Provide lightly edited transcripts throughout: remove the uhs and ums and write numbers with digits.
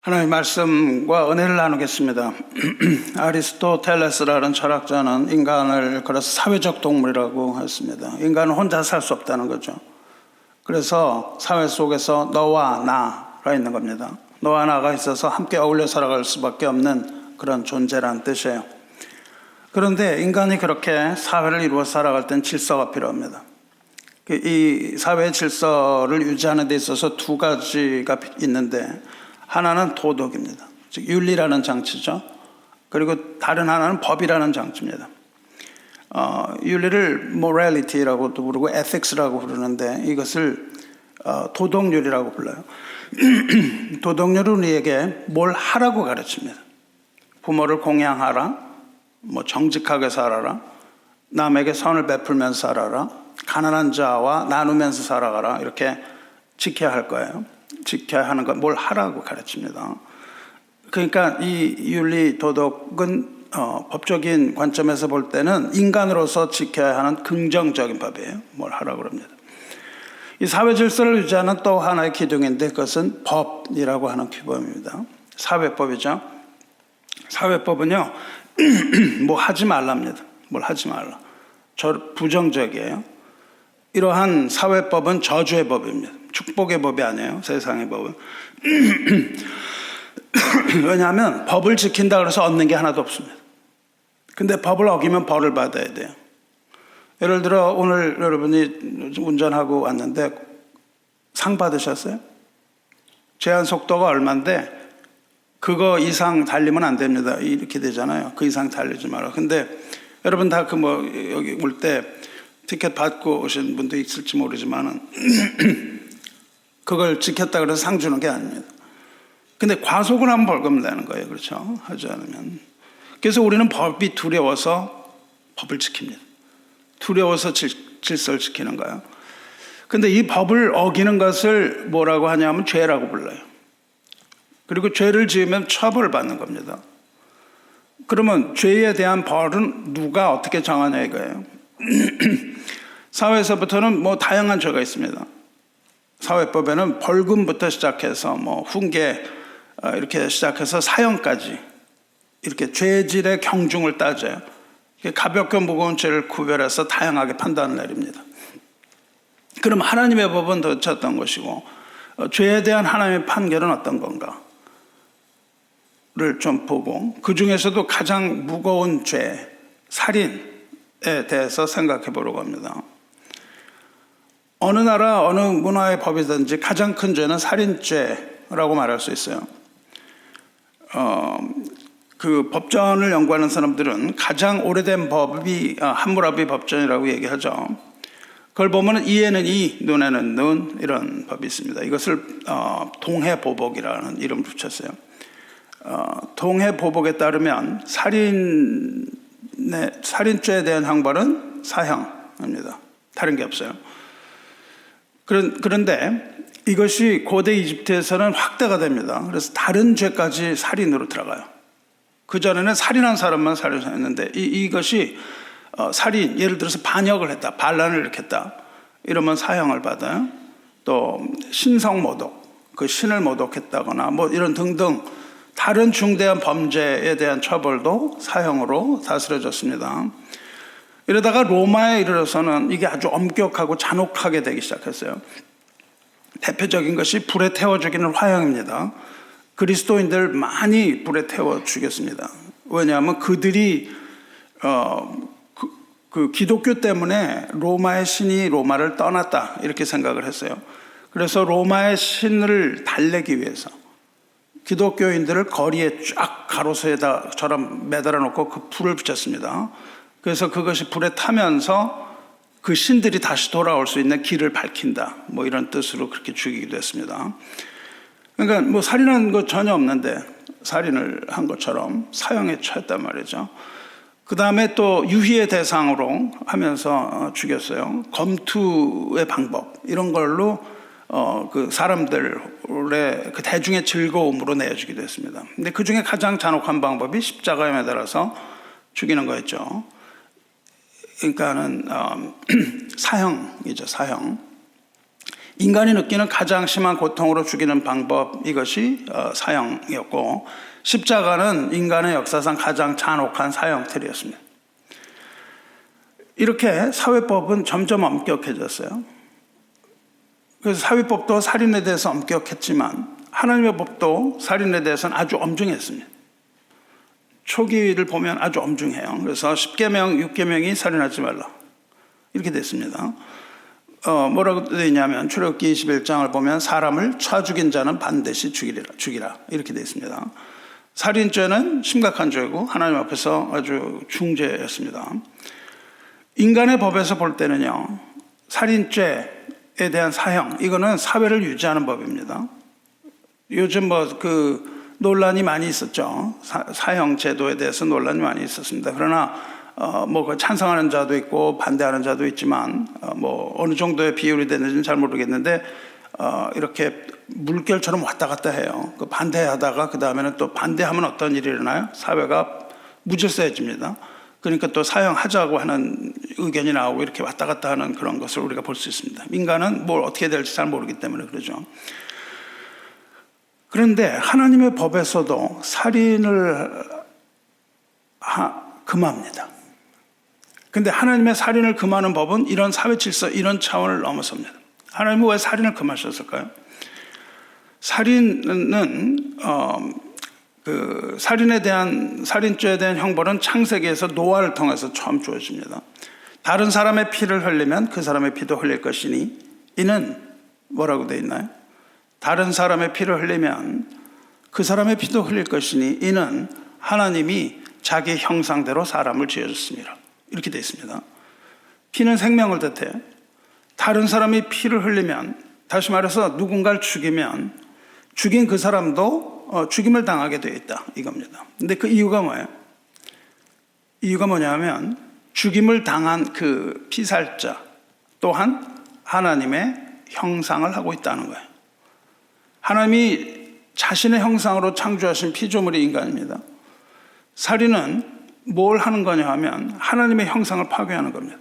하나님의 말씀과 은혜를 나누겠습니다. 아리스토텔레스라는 철학자는 인간을 그래서 사회적 동물이라고 했습니다. 인간은 혼자 살 수 없다는 거죠. 그래서 사회 속에서 너와 나가 있는 겁니다. 너와 나가 있어서 함께 어울려 살아갈 수밖에 없는 그런 존재라는 뜻이에요. 그런데 인간이 그렇게 사회를 이루어 살아갈 땐 질서가 필요합니다. 이 사회의 질서를 유지하는 데 있어서 두 가지가 있는데, 하나는 도덕입니다. 즉 윤리라는 장치죠. 그리고 다른 하나는 법이라는 장치입니다. 윤리를 morality라고도 부르고 ethics라고 부르는데, 이것을 도덕률이라고 불러요. 도덕률은 우리에게 뭘 하라고 가르칩니다. 부모를 공양하라, 정직하게 살아라, 남에게 선을 베풀면서 살아라, 가난한 자와 나누면서 살아가라, 이렇게 지켜야 할 거예요. 지켜야 하는 건 뭘 하라고 가르칩니다. 그러니까 이 윤리 도덕은 법적인 관점에서 볼 때는 인간으로서 지켜야 하는 긍정적인 법이에요. 뭘 하라고 합니다. 이 사회 질서를 유지하는 또 하나의 기둥인데, 그것은 법이라고 하는 규범입니다. 사회법이죠. 사회법은요, 뭐 하지 말랍니다. 뭘 하지 말라. 부정적이에요. 이러한 사회법은 저주의 법입니다. 축복의 법이 아니에요. 세상의 법은. 왜냐하면 법을 지킨다 그래서 얻는 게 하나도 없습니다. 근데 법을 어기면 벌을 받아야 돼요. 예를 들어 오늘 여러분이 운전하고 왔는데 상 받으셨어요? 제한 속도가 얼마인데 그거 이상 달리면 안 됩니다. 이렇게 되잖아요. 그 이상 달리지 마라. 근데 여러분 다 여기 올 때 티켓 받고 오신 분도 있을지 모르지만은 그걸 지켰다 그래서 상 주는 게 아닙니다. 근데 과속을 하면 벌금 내는 거예요. 그렇죠? 하지 않으면. 그래서 우리는 법이 두려워서 법을 지킵니다. 두려워서 질서를 지키는 거예요. 근데 이 법을 어기는 것을 뭐라고 하냐면 죄라고 불러요. 그리고 죄를 지으면 처벌을 받는 겁니다. 그러면 죄에 대한 벌은 누가 어떻게 정하냐 이거예요. 사회에서부터는 다양한 죄가 있습니다. 사회법에는 벌금부터 시작해서 훈계 이렇게 시작해서 사형까지 이렇게 죄질의 경중을 따져요. 가볍고 무거운 죄를 구별해서 다양하게 판단을 내립니다. 그럼 하나님의 법은 도대체 어떤 것이고 죄에 대한 하나님의 판결은 어떤 건가를 좀 보고, 그 중에서도 가장 무거운 죄, 살인에 대해서 생각해 보려고 합니다. 어느 나라 어느 문화의 법이든지 가장 큰 죄는 살인죄라고 말할 수 있어요. 그 법전을 연구하는 사람들은 가장 오래된 법이 함무라비 법전이라고 얘기하죠. 그걸 보면 이에는 이, 눈에는 눈, 이런 법이 있습니다. 이것을 동해보복이라는 이름을 붙였어요. 동해보복에 따르면 살인죄에 대한 형벌은 사형입니다. 다른 게 없어요. 그런데 이것이 고대 이집트에서는 확대가 됩니다. 그래서 다른 죄까지 살인으로 들어가요. 그전에는 살인한 사람만 살인했는데 이것이 살인, 예를 들어서 반역을 했다, 반란을 일으켰다, 이러면 사형을 받아요. 또 신성모독, 그 신을 모독했다거나 이런 등등 다른 중대한 범죄에 대한 처벌도 사형으로 다스려졌습니다. 이러다가 로마에 이르러서는 이게 아주 엄격하고 잔혹하게 되기 시작했어요. 대표적인 것이 불에 태워 죽이는 화형입니다. 그리스도인들 많이 불에 태워 죽였습니다. 왜냐하면 그들이 그 기독교 때문에 로마의 신이 로마를 떠났다 이렇게 생각을 했어요. 그래서 로마의 신을 달래기 위해서 기독교인들을 거리에 쫙 가로수에다처럼 매달아 놓고 그 불을 붙였습니다. 그래서 그것이 불에 타면서 그 신들이 다시 돌아올 수 있는 길을 밝힌다, 이런 뜻으로 그렇게 죽이기도 했습니다. 그러니까 살인한 거 전혀 없는데 살인을 한 것처럼 사형에 처했단 말이죠. 그 다음에 또 유희의 대상으로 하면서 죽였어요. 검투의 방법, 이런 걸로 그 사람들의 그 대중의 즐거움으로 내어주기도 했습니다. 근데 그 중에 가장 잔혹한 방법이 십자가에 매달아서 죽이는 거였죠. 그러니까는 사형이죠, 사형. 인간이 느끼는 가장 심한 고통으로 죽이는 방법, 이것이 사형이었고, 십자가는 인간의 역사상 가장 잔혹한 사형틀이었습니다. 이렇게 사회법은 점점 엄격해졌어요. 그래서 사회법도 살인에 대해서 엄격했지만 하나님의 법도 살인에 대해서는 아주 엄중했습니다. 초기를 보면 아주 엄중해요. 그래서 10계명, 6계명이 살인하지 말라 이렇게 됐습니다. 뭐라고 되어 있냐면 출애굽기 21장을 보면 사람을 쳐 죽인 자는 반드시 죽이라 이렇게 되어 있습니다. 살인죄는 심각한 죄고 하나님 앞에서 아주 중죄였습니다. 인간의 법에서 볼 때는요, 살인죄에 대한 사형, 이거는 사회를 유지하는 법입니다. 요즘 논란이 많이 있었죠. 사형 제도에 대해서 논란이 많이 있었습니다. 그러나 찬성하는 자도 있고 반대하는 자도 있지만 어느 정도의 비율이 되는지는 잘 모르겠는데 이렇게 물결처럼 왔다 갔다 해요. 반대하다가 그 다음에는 또 반대하면 어떤 일이 일어나요? 사회가 무질서해집니다. 그러니까 또 사형하자고 하는 의견이 나오고 이렇게 왔다 갔다 하는 그런 것을 우리가 볼 수 있습니다. 인간은 뭘 어떻게 될지 잘 모르기 때문에 그러죠. 그런데 하나님의 법에서도 살인을 금합니다. 근데 하나님의 살인을 금하는 법은 이런 사회 질서, 이런 차원을 넘어섭니다. 하나님은 왜 살인을 금하셨을까요? 살인은 살인죄에 대한 형벌은 창세기에서 노아를 통해서 처음 주어집니다. 다른 사람의 피를 흘리면 그 사람의 피도 흘릴 것이니, 이는 뭐라고 되어 있나요? 다른 사람의 피를 흘리면 그 사람의 피도 흘릴 것이니 이는 하나님이 자기 형상대로 사람을 지어줬습니다. 이렇게 되어 있습니다. 피는 생명을 뜻해요. 다른 사람이 피를 흘리면, 다시 말해서 누군가를 죽이면 죽인 그 사람도 죽임을 당하게 되어 있다 이겁니다. 근데 그 이유가 뭐예요? 이유가 뭐냐면 죽임을 당한 그 피살자 또한 하나님의 형상을 하고 있다는 거예요. 하나님이 자신의 형상으로 창조하신 피조물이 인간입니다. 살인은 뭘 하는 거냐 하면 하나님의 형상을 파괴하는 겁니다.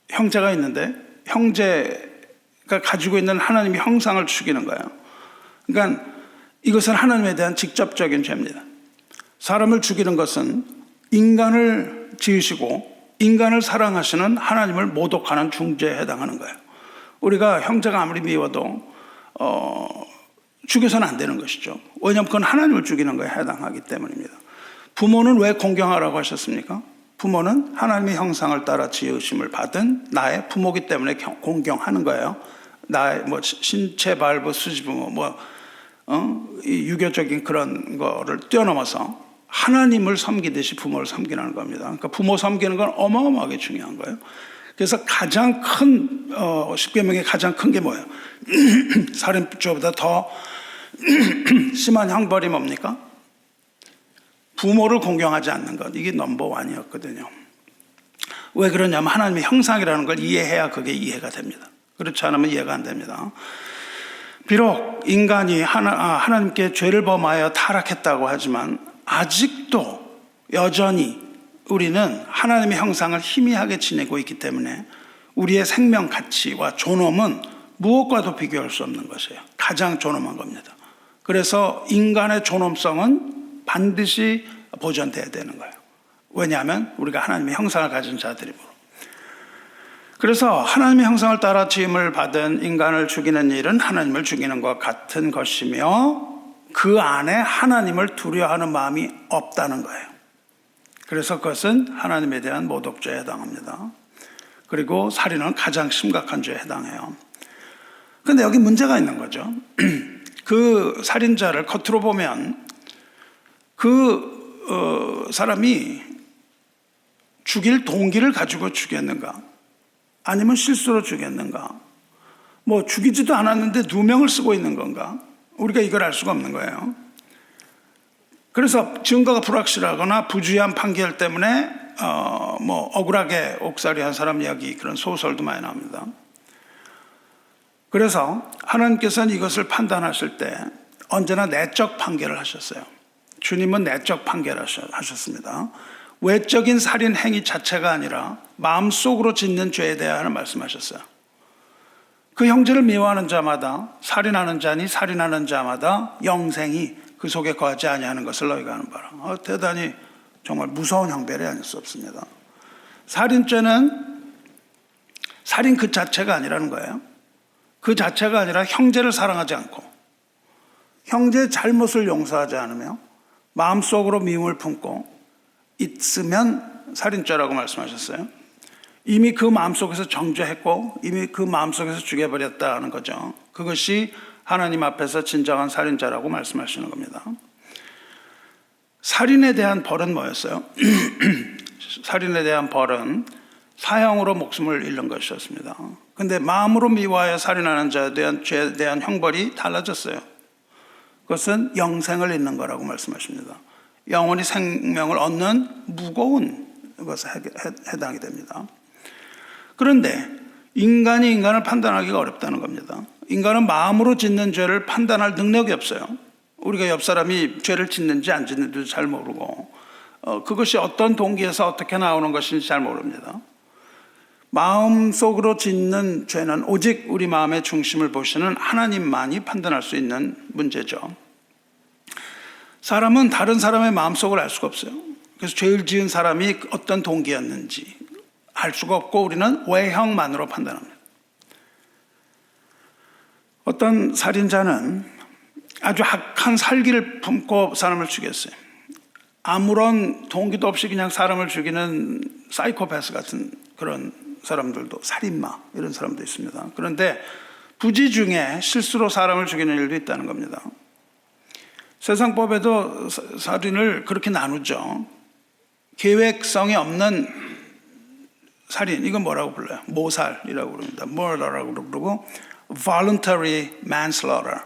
형제가 있는데 형제가 가지고 있는 하나님의 형상을 죽이는 거예요. 그러니까 이것은 하나님에 대한 직접적인 죄입니다. 사람을 죽이는 것은 인간을 지으시고 인간을 사랑하시는 하나님을 모독하는 중죄에 해당하는 거예요. 우리가 형제가 아무리 미워도 죽여서는 안 되는 것이죠. 왜냐하면 그건 하나님을 죽이는 거에 해당하기 때문입니다. 부모는 왜 공경하라고 하셨습니까? 부모는 하나님의 형상을 따라 지으심을 받은 나의 부모기 때문에 공경하는 거예요. 나의 신체 발부 수지부모 이 유교적인 그런 거를 뛰어넘어서 하나님을 섬기듯이 부모를 섬기는 겁니다. 그러니까 부모 섬기는 건 어마어마하게 중요한 거예요. 그래서 가장 큰 10계명의 가장 큰 게 뭐예요? 살인죄보다 더 심한 형벌이 뭡니까? 부모를 공경하지 않는 것. 이게 넘버원이었거든요. 왜 그러냐면 하나님의 형상이라는 걸 이해해야 그게 이해가 됩니다. 그렇지 않으면 이해가 안 됩니다. 비록 인간이 하나님께 죄를 범하여 타락했다고 하지만 아직도 여전히 우리는 하나님의 형상을 희미하게 지니고 있기 때문에 우리의 생명 가치와 존엄은 무엇과도 비교할 수 없는 것이에요. 가장 존엄한 겁니다. 그래서 인간의 존엄성은 반드시 보존돼야 되는 거예요. 왜냐하면 우리가 하나님의 형상을 가진 자들이므로. 그래서 하나님의 형상을 따라 지음을 받은 인간을 죽이는 일은 하나님을 죽이는 것 같은 것이며 그 안에 하나님을 두려워하는 마음이 없다는 거예요. 그래서 그것은 하나님에 대한 모독죄에 해당합니다. 그리고 살인은 가장 심각한 죄에 해당해요. 그런데 여기 문제가 있는 거죠. 그 살인자를 겉으로 보면 그 사람이 죽일 동기를 가지고 죽였는가? 아니면 실수로 죽였는가? 죽이지도 않았는데 누명을 쓰고 있는 건가? 우리가 이걸 알 수가 없는 거예요. 그래서 증거가 불확실하거나 부주의한 판결 때문에 억울하게 옥살이한 사람 이야기, 그런 소설도 많이 나옵니다. 그래서 하나님께서는 이것을 판단하실 때 언제나 내적 판결을 하셨어요. 주님은 내적 판결을 하셨습니다. 외적인 살인 행위 자체가 아니라 마음속으로 짓는 죄에 대하여 말씀하셨어요. 그 형제를 미워하는 자마다 살인하는 자니 살인하는 자마다 영생이 그 속에 거하지 아니하는 것을 너희가 아는 바라. 대단히 정말 무서운 형벌이 아닐 수 없습니다. 살인죄는 살인 그 자체가 아니라는 거예요. 그 자체가 아니라 형제를 사랑하지 않고 형제의 잘못을 용서하지 않으며 마음속으로 미움을 품고 있으면 살인죄라고 말씀하셨어요. 이미 그 마음속에서 정죄했고 이미 그 마음속에서 죽여버렸다는 거죠. 그것이 하나님 앞에서 진정한 살인자라고 말씀하시는 겁니다. 살인에 대한 벌은 뭐였어요? 살인에 대한 벌은 사형으로 목숨을 잃는 것이었습니다. 그런데 마음으로 미워하여 살인하는 자에 대한 죄에 대한 형벌이 달라졌어요. 그것은 영생을 잃는 거라고 말씀하십니다. 영원히 생명을 얻는 무거운 것에 해당이 됩니다. 그런데 인간이 인간을 판단하기가 어렵다는 겁니다. 인간은 마음으로 짓는 죄를 판단할 능력이 없어요. 우리가 옆 사람이 죄를 짓는지 안 짓는지도 잘 모르고 그것이 어떤 동기에서 어떻게 나오는 것인지 잘 모릅니다. 마음속으로 짓는 죄는 오직 우리 마음의 중심을 보시는 하나님만이 판단할 수 있는 문제죠. 사람은 다른 사람의 마음속을 알 수가 없어요. 그래서 죄를 지은 사람이 어떤 동기였는지 알 수가 없고 우리는 외형만으로 판단합니다. 어떤 살인자는 아주 악한 살기를 품고 사람을 죽였어요. 아무런 동기도 없이 그냥 사람을 죽이는 사이코패스 같은 그런 사람들도, 살인마 이런 사람도 있습니다. 그런데 부지 중에 실수로 사람을 죽이는 일도 있다는 겁니다. 세상법에도 살인을 그렇게 나누죠. 계획성이 없는 살인, 이건 뭐라고 불러요? 모살이라고 부릅니다. murder라고 그러고 voluntary manslaughter,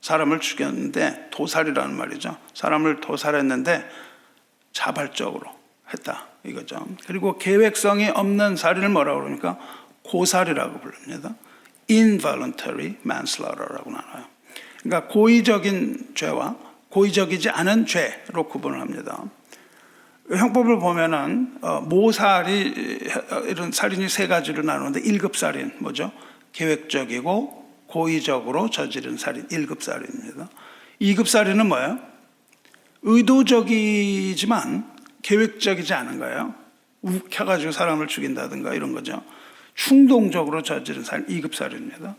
사람을 죽였는데 도살이라는 말이죠. 사람을 도살했는데 자발적으로 했다 이거죠. 그리고 계획성이 없는 살인을 뭐라고 그러니까 고살이라고 부릅니다. involuntary manslaughte라고 나눠요. 그러니까 고의적인 죄와 고의적이지 않은 죄로 구분을 합니다. 형법을 보면은 모살이 이런 살인이 세 가지로 나누는데 1급 살인 뭐죠? 계획적이고 고의적으로 저지른 살인 1급 살인입니다. 2급 살인은 뭐예요? 의도적이지만 계획적이지 않은 거예요. 욱혀가지고 사람을 죽인다든가 이런 거죠. 충동적으로 저지른 살인 2급 살인입니다.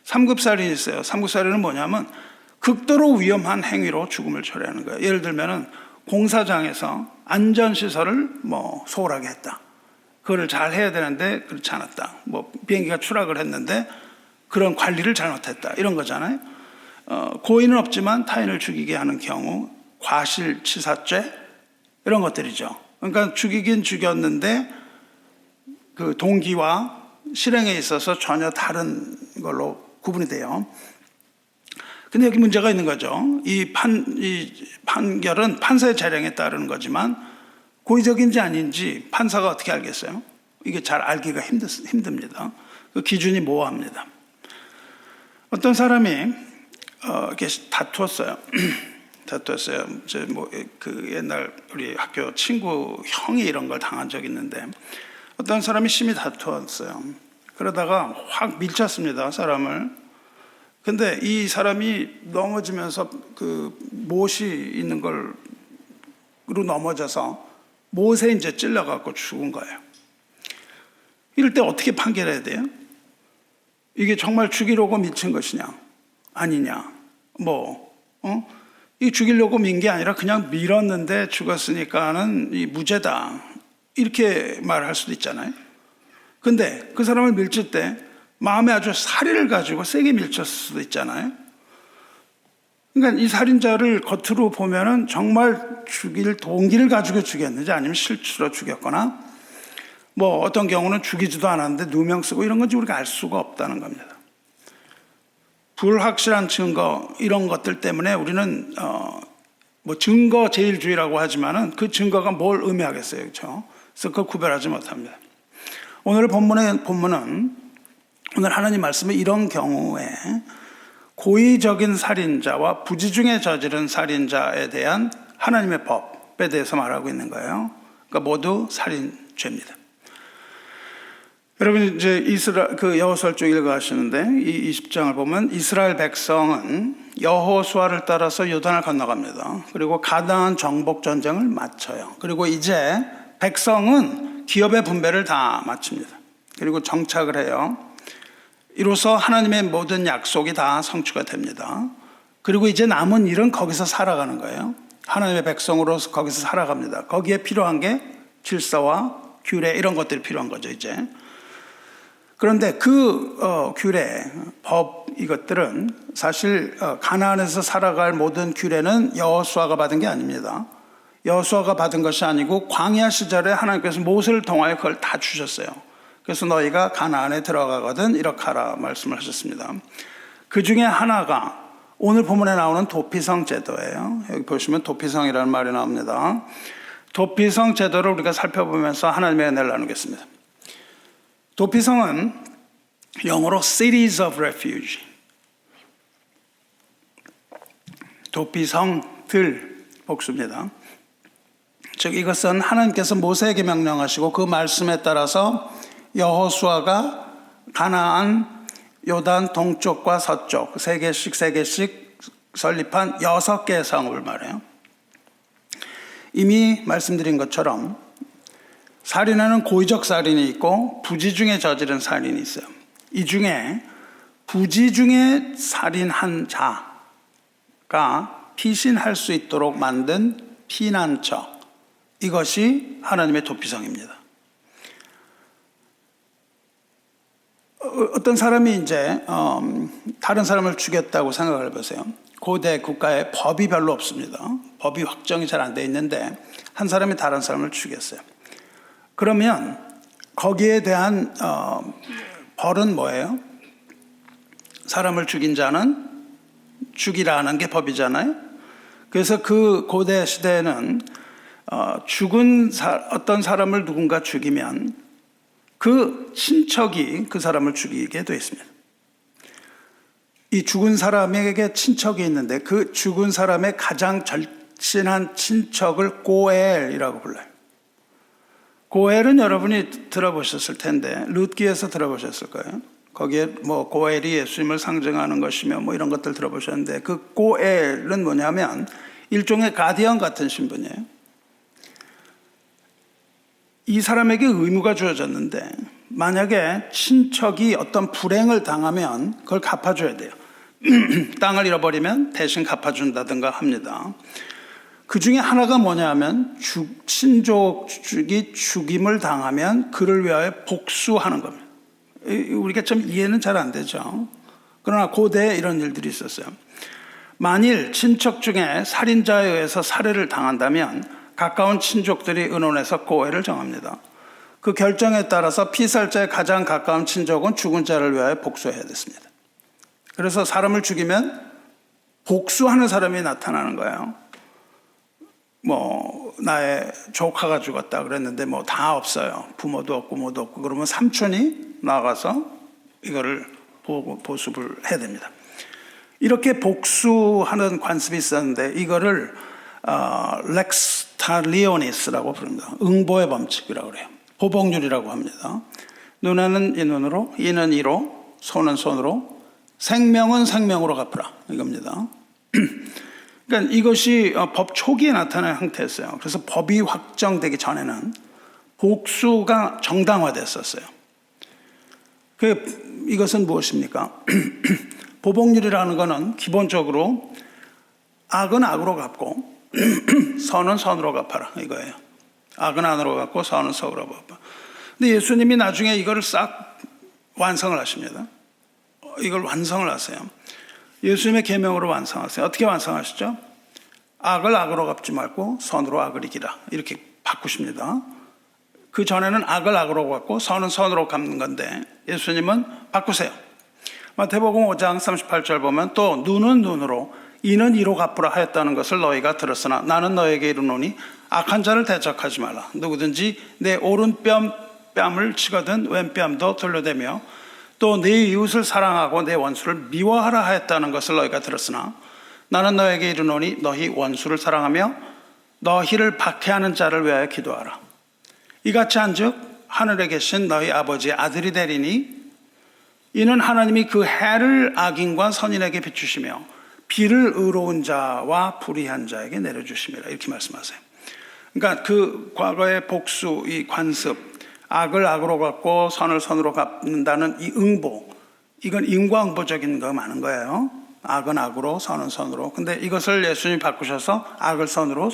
3급 살인이 있어요. 3급 살인은 뭐냐면 극도로 위험한 행위로 죽음을 초래하는 거예요. 예를 들면은 공사장에서 안전시설을 소홀하게 했다. 그거를 잘 해야 되는데 그렇지 않았다. 비행기가 추락을 했는데 그런 관리를 잘못했다. 이런 거잖아요. 고의는 없지만 타인을 죽이게 하는 경우 과실치사죄 이런 것들이죠. 그러니까 죽이긴 죽였는데 그 동기와 실행에 있어서 전혀 다른 걸로 구분이 돼요. 근데 여기 문제가 있는 거죠. 이 판결은 판사의 재량에 따르는 거지만 고의적인지 아닌지 판사가 어떻게 알겠어요? 이게 잘 알기가 힘듭니다. 그 기준이 모호합니다. 어떤 사람이 이렇게 다투었어요. 그 옛날 우리 학교 친구 형이 이런 걸 당한 적이 있는데 어떤 사람이 심히 다투었어요. 그러다가 확 밀쳤습니다, 사람을. 근데 이 사람이 넘어지면서 그 못이 있는 걸로 넘어져서 못에 이제 찔러갖고 죽은 거예요. 이럴 때 어떻게 판결해야 돼요? 이게 정말 죽이려고 미친 것이냐 아니냐 이 죽이려고 민 게 아니라 그냥 밀었는데 죽었으니까는 이 무죄다 이렇게 말할 수도 있잖아요. 근데 그 사람을 밀칠 때 마음에 아주 살인을 가지고 세게 밀쳤을 수도 있잖아요. 그러니까 이 살인자를 겉으로 보면은 정말 죽일 동기를 가지고 죽였는지 아니면 실수로 죽였거나 어떤 경우는 죽이지도 않았는데 누명 쓰고 이런 건지 우리가 알 수가 없다는 겁니다. 불확실한 증거 이런 것들 때문에 우리는 증거 제일주의라고 하지만은 그 증거가 뭘 의미하겠어요, 그렇죠? 그래서 그걸 구별하지 못합니다. 오늘 본문은 오늘 하나님 말씀은 이런 경우에 고의적인 살인자와 부지중에 저지른 살인자에 대한 하나님의 법에 대해서 말하고 있는 거예요. 그러니까 모두 살인죄입니다. 여러분 이제 여호수아 쪽 읽어가시는데 이 20장을 보면 이스라엘 백성은 여호수아를 따라서 요단을 건너갑니다. 그리고 가나안 정복 전쟁을 마쳐요. 그리고 이제 백성은 기업의 분배를 다 마칩니다. 그리고 정착을 해요. 이로써 하나님의 모든 약속이 다 성취가 됩니다. 그리고 이제 남은 일은 거기서 살아가는 거예요. 하나님의 백성으로서 거기서 살아갑니다. 거기에 필요한 게 질서와 규례 이런 것들이 필요한 거죠 이제. 그런데 그 규례, 법 이것들은 사실 가나안에서 살아갈 모든 규례는 여호수아가 받은 게 아닙니다. 여호수아가 받은 것이 아니고 광야 시절에 하나님께서 모세를 통하여 그걸 다 주셨어요. 그래서 너희가 가나안에 들어가거든 이렇게 하라 말씀을 하셨습니다. 그 중에 하나가 오늘 본문에 나오는 도피성 제도예요. 여기 보시면 도피성이라는 말이 나옵니다. 도피성 제도를 우리가 살펴보면서 하나님의 은혜를 나누겠습니다. 도피성은 영어로 cities of refuge, 도피성들 복수입니다. 즉 이것은 하나님께서 모세에게 명령하시고 그 말씀에 따라서 여호수아가 가나안 요단 동쪽과 서쪽 세 개씩 설립한 6개의 성읍을 말해요. 이미 말씀드린 것처럼 살인하는 고의적 살인이 있고 부지 중에 저지른 살인이 있어요. 이 중에 부지 중에 살인한 자가 피신할 수 있도록 만든 피난처, 이것이 하나님의 도피성입니다. 어떤 사람이 이제 다른 사람을 죽였다고 생각을 해보세요. 고대 국가에 법이 별로 없습니다. 법이 확정이 잘 안 돼 있는데 한 사람이 다른 사람을 죽였어요. 그러면 거기에 대한 벌은 뭐예요? 사람을 죽인 자는 죽이라는 게 법이잖아요. 그래서 그 고대 시대에는 죽은 어떤 사람을 누군가 죽이면 그 친척이 그 사람을 죽이게 되어 있습니다. 이 죽은 사람에게 친척이 있는데 그 죽은 사람의 가장 절친한 친척을 고엘이라고 불러요. 고엘은 여러분이 들어보셨을 텐데 룻기에서 들어보셨을 거예요. 거기에 뭐 고엘이 예수님을 상징하는 것이며 뭐 이런 것들 들어보셨는데 그 고엘은 뭐냐면 일종의 가디언 같은 신분이에요. 이 사람에게 의무가 주어졌는데 만약에 친척이 어떤 불행을 당하면 그걸 갚아줘야 돼요. 땅을 잃어버리면 대신 갚아준다든가 합니다. 그 중에 하나가 뭐냐면 친족이 죽임을 당하면 그를 위하여 복수하는 겁니다. 우리가 좀 이해는 잘 안 되죠. 그러나 고대에 이런 일들이 있었어요. 만일 친척 중에 살인자에 의해서 살해를 당한다면 가까운 친족들이 의논해서 고해를 정합니다. 그 결정에 따라서 피살자의 가장 가까운 친족은 죽은 자를 위하여 복수해야 됐습니다. 그래서 사람을 죽이면 복수하는 사람이 나타나는 거예요. 뭐 나의 조카가 죽었다 그랬는데 뭐 다 없어요. 부모도 없고 뭐도 없고 그러면 삼촌이 나가서 이거를 보습을 해야 됩니다. 이렇게 복수하는 관습이 있었는데 이거를 렉스 탈리오니스라고 부릅니다. 응보의 범칙이라고 그래요. 보복률이라고 합니다. 눈에는 이 눈으로, 이는 이로, 손은 손으로, 생명은 생명으로 갚으라 이겁니다. 그러니까 이것이 법 초기에 나타난 형태였어요. 그래서 법이 확정되기 전에는 복수가 정당화됐었어요. 이것은 무엇입니까? 보복률이라는 것은 기본적으로 악은 악으로 갚고 선은 선으로 갚아라 이거예요. 악은 악으로 갚고 선은 선으로 갚아. 근데 예수님이 나중에 이거를 싹 완성을 하십니다. 이걸 완성을 하세요. 예수님의 계명으로 완성하세요. 어떻게 완성하시죠? 악을 악으로 갚지 말고 선으로 악을 이기라 이렇게 바꾸십니다. 그 전에는 악을 악으로 갚고 선은 선으로 갚는 건데 예수님은 바꾸세요. 마태복음 5장 38절 보면 또 눈은 눈으로 이는 이로 갚으라 하였다는 것을 너희가 들었으나 나는 너에게 이르노니 악한 자를 대적하지 말라. 누구든지 내 오른뺨을 치거든 왼뺨도 돌려대며 또 네 이웃을 사랑하고 내 원수를 미워하라 하였다는 것을 너희가 들었으나 나는 너에게 이르노니 너희 원수를 사랑하며 너희를 박해하는 자를 위하여 기도하라. 이같이 한즉 하늘에 계신 너희 아버지의 아들이 되리니 이는 하나님이 그 해를 악인과 선인에게 비추시며 비를 의로운 자와 불의한 자에게 내려주심이라 이렇게 말씀하세요. 그러니까 그 과거의 복수, 이 관습, 악을 악으로 갚고 선을 선으로 갚는다는 이 응보, 이건 인과응보적인 거 많은 거예요. 악은 악으로, 선은 선으로. 근데 이것을 예수님이 바꾸셔서 악을 선으로,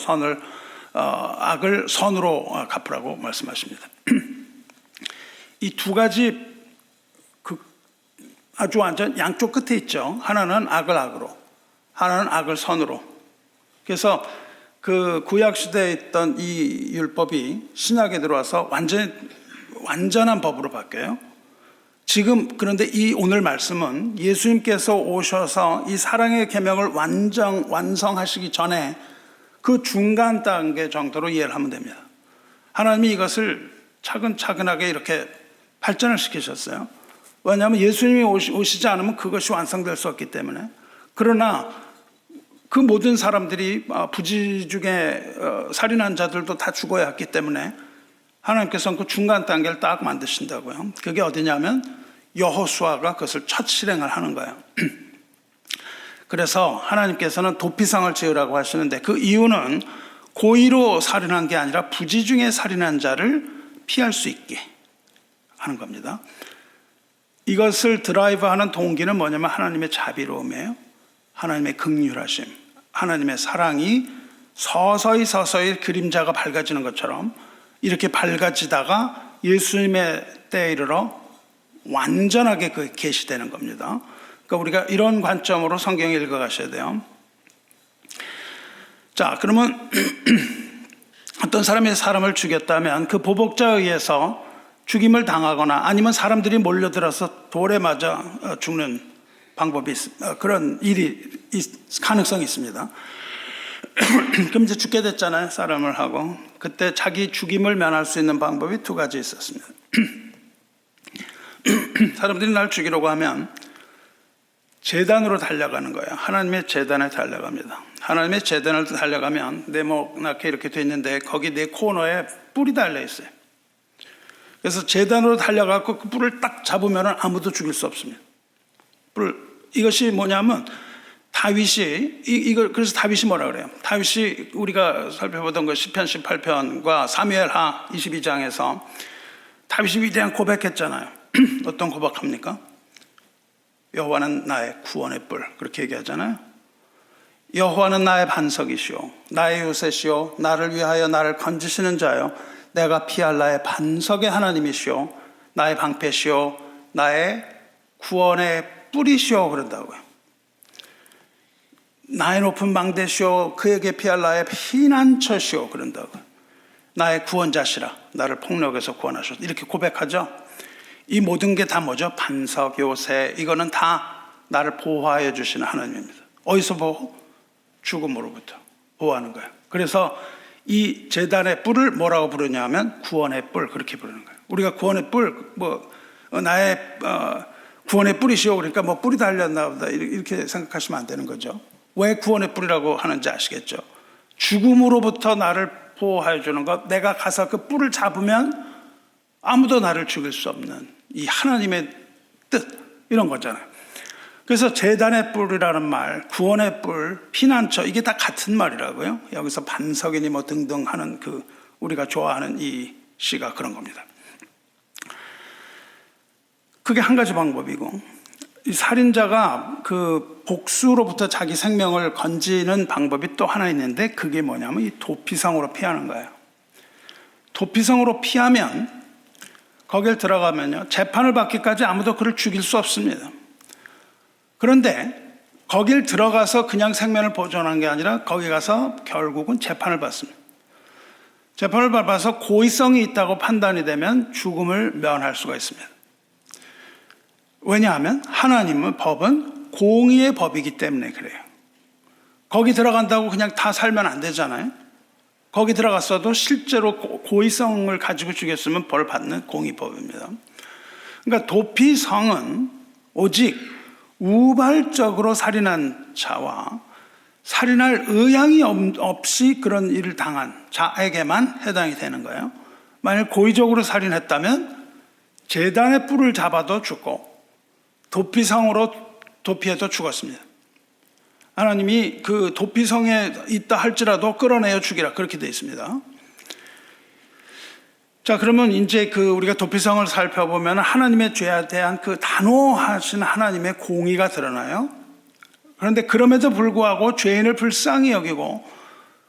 악을 선으로 갚으라고 말씀하십니다. 이 두 가지 아주 완전 양쪽 끝에 있죠. 하나는 악을 악으로, 하나는 악을 선으로. 그래서 그 구약 시대에 있던 이 율법이 신약에 들어와서 완전한 법으로 바뀌어요. 지금 그런데 이 오늘 말씀은 예수님께서 오셔서 이 사랑의 계명을 완성하시기 전에 그 중간 단계 정도로 이해를 하면 됩니다. 하나님이 이것을 차근차근하게 이렇게 발전을 시키셨어요. 왜냐하면 예수님이 오시지 않으면 그것이 완성될 수 없기 때문에. 그러나 그 모든 사람들이 부지 중에 살인한 자들도 다 죽어야 했기 때문에 하나님께서는 그 중간 단계를 딱 만드신다고요. 그게 어디냐면 여호수아가 그것을 첫 실행을 하는 거예요. 그래서 하나님께서는 도피성을 지으라고 하시는데 그 이유는 고의로 살인한 게 아니라 부지 중에 살인한 자를 피할 수 있게 하는 겁니다. 이것을 드라이브하는 동기는 뭐냐면 하나님의 자비로움이에요. 하나님의 긍휼하심, 하나님의 사랑이 서서히 그림자가 밝아지는 것처럼 이렇게 밝아지다가 예수님의 때에 이르러 완전하게 그 계시되는 겁니다. 그러니까 우리가 이런 관점으로 성경을 읽어가셔야 돼요. 자, 그러면 어떤 사람이 사람을 죽였다면 그 보복자에 의해서 죽임을 당하거나 아니면 사람들이 몰려들어서 돌에 맞아 죽는 방법이 그런 일이 가능성이 있습니다. 그럼 이제 죽게 됐잖아요. 사람을 하고. 그때 자기 죽임을 면할 수 있는 방법이 두 가지 있었습니다. 사람들이 날 죽이려고 하면 제단으로 달려가는 거예요. 하나님의 제단에 달려갑니다. 하나님의 제단을 달려가면 네모나게 이렇게 돼 있는데 거기 네 코너에 뿔이 달려 있어요. 그래서 제단으로 달려가고 그 뿔을 딱 잡으면 아무도 죽일 수 없습니다. 이것이 뭐냐면 다윗이 그래서 다윗이 뭐라 그래요? 다윗이 우리가 살펴보던 거 시편 18편과 사무엘하 22장에서 다윗이 위대한 고백했잖아요. 어떤 고백합니까? 여호와는 나의 구원의 뿔 그렇게 얘기하잖아요. 여호와는 나의 반석이시오 나의 요새시오 나를 위하여 나를 건지시는 자요 내가 피할 나의 반석의 하나님이시오 나의 방패시오 나의 구원의 뿔이시오 그런다고요. 나의 높은 망대시오 그에게 피할 나의 피난처시오 그런다고요. 나의 구원자시라 나를 폭력에서 구원하셨다 이렇게 고백하죠. 이 모든 게 다 뭐죠? 반석, 요새 이거는 다 나를 보호하여 주시는 하나님입니다. 어디서 보호? 죽음으로부터 보호하는 거예요. 그래서 이 제단의 뿔을 뭐라고 부르냐면 구원의 뿔 그렇게 부르는 거예요. 우리가 구원의 뿔 나의 구원의 뿔이시오 그러니까 뿔이 달렸나 보다 이렇게 생각하시면 안 되는 거죠. 왜 구원의 뿔이라고 하는지 아시겠죠? 죽음으로부터 나를 보호해 주는 것, 내가 가서 그 뿔을 잡으면 아무도 나를 죽일 수 없는 이 하나님의 뜻 이런 거잖아요. 그래서 제단의 뿔이라는 말, 구원의 뿔, 피난처 이게 다 같은 말이라고요. 여기서 반석이니 등등 하는 우리가 좋아하는 이 시가 그런 겁니다. 그게 한 가지 방법이고 이 살인자가 그 복수로부터 자기 생명을 건지는 방법이 또 하나 있는데 그게 뭐냐면 이 도피성으로 피하는 거예요. 도피성으로 피하면 거길 들어가면요 재판을 받기까지 아무도 그를 죽일 수 없습니다. 그런데 거길 들어가서 그냥 생명을 보존하는 게 아니라 거기 가서 결국은 재판을 받습니다. 재판을 받아서 고의성이 있다고 판단이 되면 죽음을 면할 수가 있습니다. 왜냐하면 하나님의 법은 공의의 법이기 때문에 그래요. 거기 들어간다고 그냥 다 살면 안 되잖아요. 거기 들어갔어도 실제로 고의성을 가지고 죽였으면 벌 받는 공의법입니다. 그러니까 도피성은 오직 우발적으로 살인한 자와 살인할 의향이 없이 그런 일을 당한 자에게만 해당이 되는 거예요. 만약 고의적으로 살인했다면 제단의 뿔을 잡아도 죽고 도피성으로 도피해도 죽었습니다. 하나님이 그 도피성에 있다 할지라도 끌어내어 죽이라 그렇게 되어 있습니다. 자, 그러면 이제 우리가 도피성을 살펴보면 하나님의 죄에 대한 그 단호하신 하나님의 공의가 드러나요. 그런데 그럼에도 불구하고 죄인을 불쌍히 여기고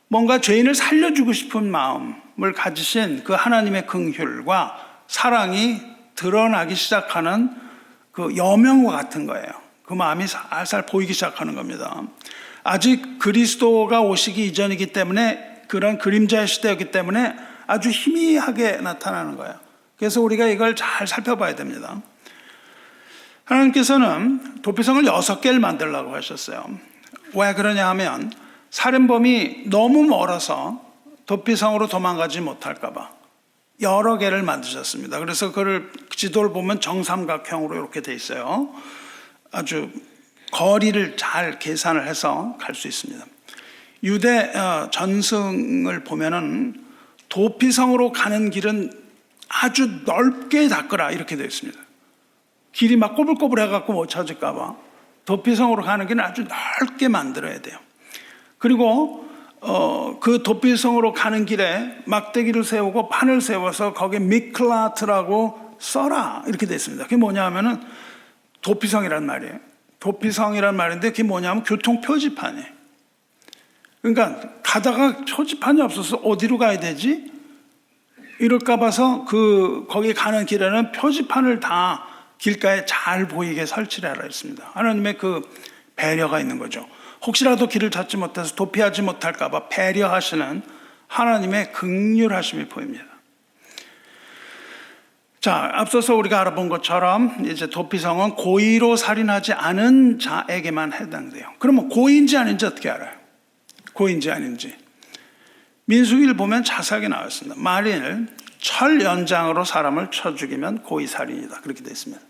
뭔가 죄인을 살려주고 싶은 마음을 가지신 그 하나님의 긍휼과 사랑이 드러나기 시작하는 그 여명과 같은 거예요. 그 마음이 살살 보이기 시작하는 겁니다. 아직 그리스도가 오시기 이전이기 때문에, 그런 그림자의 시대였기 때문에 아주 희미하게 나타나는 거예요. 그래서 우리가 이걸 잘 살펴봐야 됩니다. 하나님께서는 도피성을 6개를 만들려고 하셨어요. 왜 그러냐 하면 살인범이 너무 멀어서 도피성으로 도망가지 못할까 봐 여러 개를 만드셨습니다. 그래서 그걸 지도를 보면 정삼각형으로 이렇게 돼 있어요. 아주 거리를 잘 계산을 해서 갈 수 있습니다. 유대 전승을 보면은 도피성으로 가는 길은 아주 넓게 닦으라 이렇게 되어 있습니다. 길이 막 꼬불꼬불 해갖고 못 찾을까 봐 도피성으로 가는 길은 아주 넓게 만들어야 돼요. 그리고 그 도피성으로 가는 길에 막대기를 세우고 판을 세워서 거기에 미클라트라고 써라 이렇게 되어 있습니다. 그게 뭐냐 하면은 도피성이란 말이에요. 도피성이란 말인데 그게 뭐냐 하면 교통 표지판이에요. 그러니까 가다가 표지판이 없어서 어디로 가야 되지? 이럴까 봐서 거기 가는 길에는 표지판을 다 길가에 잘 보이게 설치를 하라 했습니다. 하나님의 그 배려가 있는 거죠. 혹시라도 길을 찾지 못해서 도피하지 못할까 봐 배려하시는 하나님의 긍휼하심이 보입니다. 자, 앞서서 우리가 알아본 것처럼 이제 도피성은 고의로 살인하지 않은 자에게만 해당돼요. 그러면 고의인지 아닌지 어떻게 알아요? 고의인지 아닌지. 민수기를 보면 자세하게 나와 있습니다. 만일 철 연장으로 사람을 쳐 죽이면 고의살인이다. 그렇게 되어 있습니다.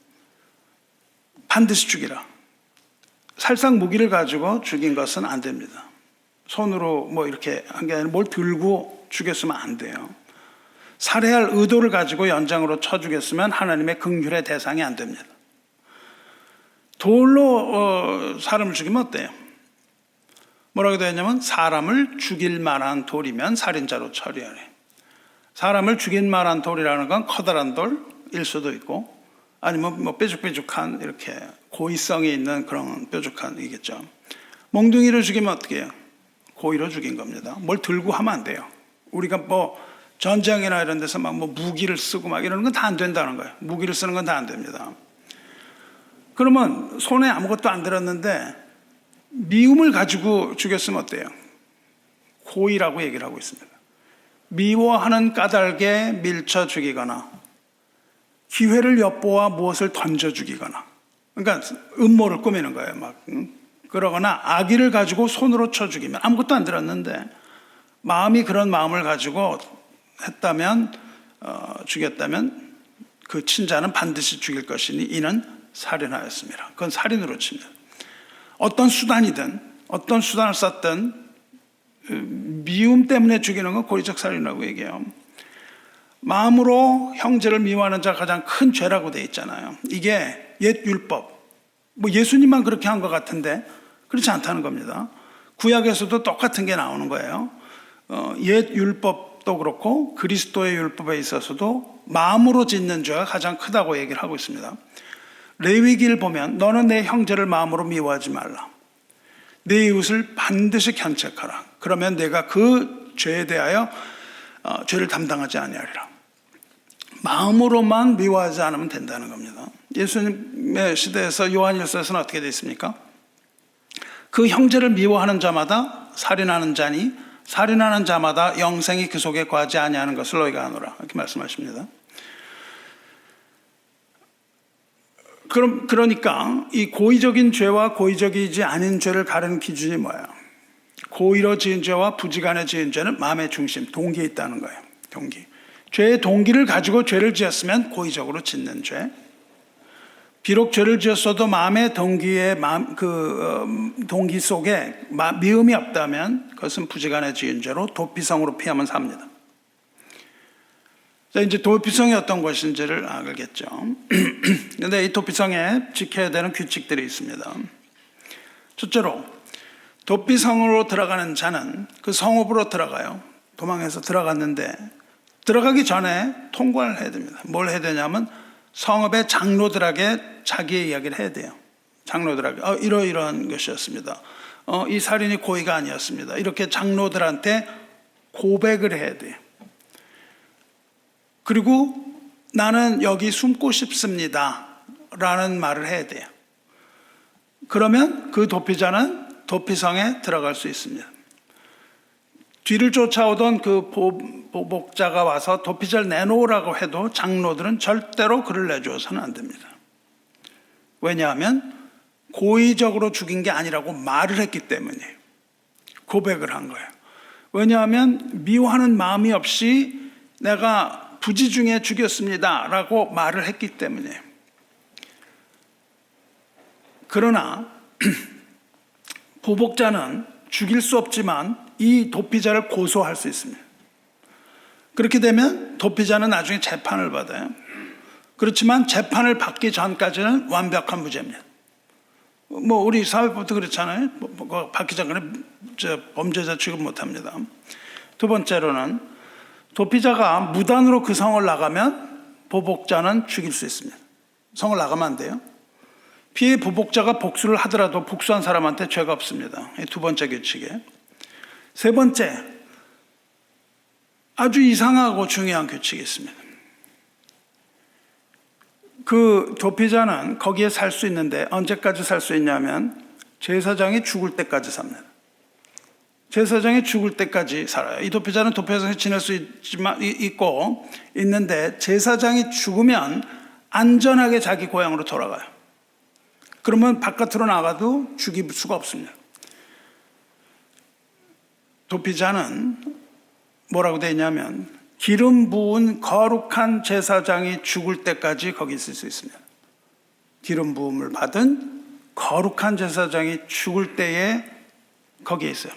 반드시 죽이라. 살상 무기를 가지고 죽인 것은 안 됩니다. 손으로 뭐 이렇게 한 게 아니라 뭘 들고 죽였으면 안 돼요. 살해할 의도를 가지고 연장으로 쳐 죽였으면 하나님의 긍휼의 대상이 안 됩니다. 돌로 사람을 죽이면 어때요? 뭐라고 되어 있냐면 사람을 죽일 만한 돌이면 살인자로 처리하래. 사람을 죽일 만한 돌이라는 건 커다란 돌일 수도 있고 아니면 뭐 뾰족뾰족한 이렇게 고의성이 있는 그런 뾰족한 이겠죠. 몽둥이를 죽이면 어떻게 해요? 고의로 죽인 겁니다. 뭘 들고 하면 안 돼요. 우리가 뭐 전쟁이나 이런 데서 막 뭐 무기를 쓰고 막 이러는 건 다 안 된다는 거예요. 무기를 쓰는 건 다 안 됩니다. 그러면 손에 아무것도 안 들었는데 미움을 가지고 죽였으면 어때요? 고의라고 얘기를 하고 있습니다. 미워하는 까닭에 밀쳐 죽이거나 기회를 엿보아 무엇을 던져 죽이거나, 그러니까 음모를 꾸미는 거예요. 막 그러거나 악의를 가지고 손으로 쳐 죽이면, 아무것도 안 들었는데 마음이 그런 마음을 가지고 했다면 죽였다면 그 친자는 반드시 죽일 것이니 이는 살인하였습니다. 그건 살인으로 칩니다. 어떤 수단이든 어떤 수단을 썼든 미움 때문에 죽이는 건 고의적 살인이라고 얘기해요. 마음으로 형제를 미워하는 자가 가장 큰 죄라고 돼 있잖아요. 이게 옛 율법, 뭐 예수님만 그렇게 한 것 같은데 그렇지 않다는 겁니다. 구약에서도 똑같은 게 나오는 거예요. 옛 율법도 그렇고 그리스도의 율법에 있어서도 마음으로 짓는 죄가 가장 크다고 얘기를 하고 있습니다. 레위기를 보면 너는 내 형제를 마음으로 미워하지 말라. 내 이웃을 반드시 견책하라. 그러면 내가 그 죄에 대하여 죄를 담당하지 아니하리라. 마음으로만 미워하지 않으면 된다는 겁니다. 예수님의 시대에서 요한일서에서는 어떻게 되어 있습니까? 그 형제를 미워하는 자마다 살인하는 자니 살인하는 자마다 영생이 그 속에 거하지 아니하는 것을 너희가 아노라. 이렇게 말씀하십니다. 그러니까 이 고의적인 죄와 고의적이지 않은 죄를 가르는 기준이 뭐예요? 고의로 지은 죄와 부지간에 지은 죄는 마음의 중심, 동기에 있다는 거예요. 동기. 죄의 동기를 가지고 죄를 지었으면 고의적으로 짓는 죄. 비록 죄를 지었어도 마음의 동기에 동기 속에 미움이 없다면 그것은 부지간에 지은 죄로 도피성으로 피하면 삽니다. 자, 이제 도피성이 어떤 것인지를 알겠죠. 그런데 이 도피성에 지켜야 되는 규칙들이 있습니다. 첫째로 도피성으로 들어가는 자는 그 성읍으로 들어가요. 도망해서 들어갔는데 들어가기 전에 통과를 해야 됩니다. 뭘 해야 되냐면 성읍의 장로들에게 자기의 이야기를 해야 돼요. 장로들에게 이러이러한 것이었습니다. 이 살인이 고의가 아니었습니다. 이렇게 장로들한테 고백을 해야 돼요. 그리고 나는 여기 숨고 싶습니다 라는 말을 해야 돼요. 그러면 그 도피자는 도피성에 들어갈 수 있습니다. 뒤를 쫓아오던 그 보복자가 와서 도피자를 내놓으라고 해도 장로들은 절대로 그를 내주어서는 안 됩니다. 왜냐하면 고의적으로 죽인 게 아니라고 말을 했기 때문이에요. 고백을 한 거예요. 왜냐하면 미워하는 마음이 없이 내가 부지 중에 죽였습니다 라고 말을 했기 때문이에요. 그러나 보복자는 죽일 수 없지만 이 도피자를 고소할 수 있습니다. 그렇게 되면 도피자는 나중에 재판을 받아요. 그렇지만 재판을 받기 전까지는 완벽한 무죄입니다. 우리 사회법도 그렇잖아요. 받기 전까지 범죄자 취급 못합니다. 두 번째로는 도피자가 무단으로 그 성을 나가면 보복자는 죽일 수 있습니다. 성을 나가면 안 돼요. 피해 보복자가 복수를 하더라도 복수한 사람한테 죄가 없습니다. 두 번째 규칙에. 세 번째, 아주 이상하고 중요한 규칙이 있습니다. 그 도피자는 거기에 살 수 있는데 언제까지 살 수 있냐면 제사장이 죽을 때까지 삽니다. 제사장이 죽을 때까지 살아요. 이 도피자는 도피성에 지낼 수 있는데 제사장이 죽으면 안전하게 자기 고향으로 돌아가요. 그러면 바깥으로 나가도 죽일 수가 없습니다. 도피자는 뭐라고 되어 있냐면 기름 부은 거룩한 제사장이 죽을 때까지 거기 있을 수 있습니다. 기름 부음을 받은 거룩한 제사장이 죽을 때에 거기에 있어요.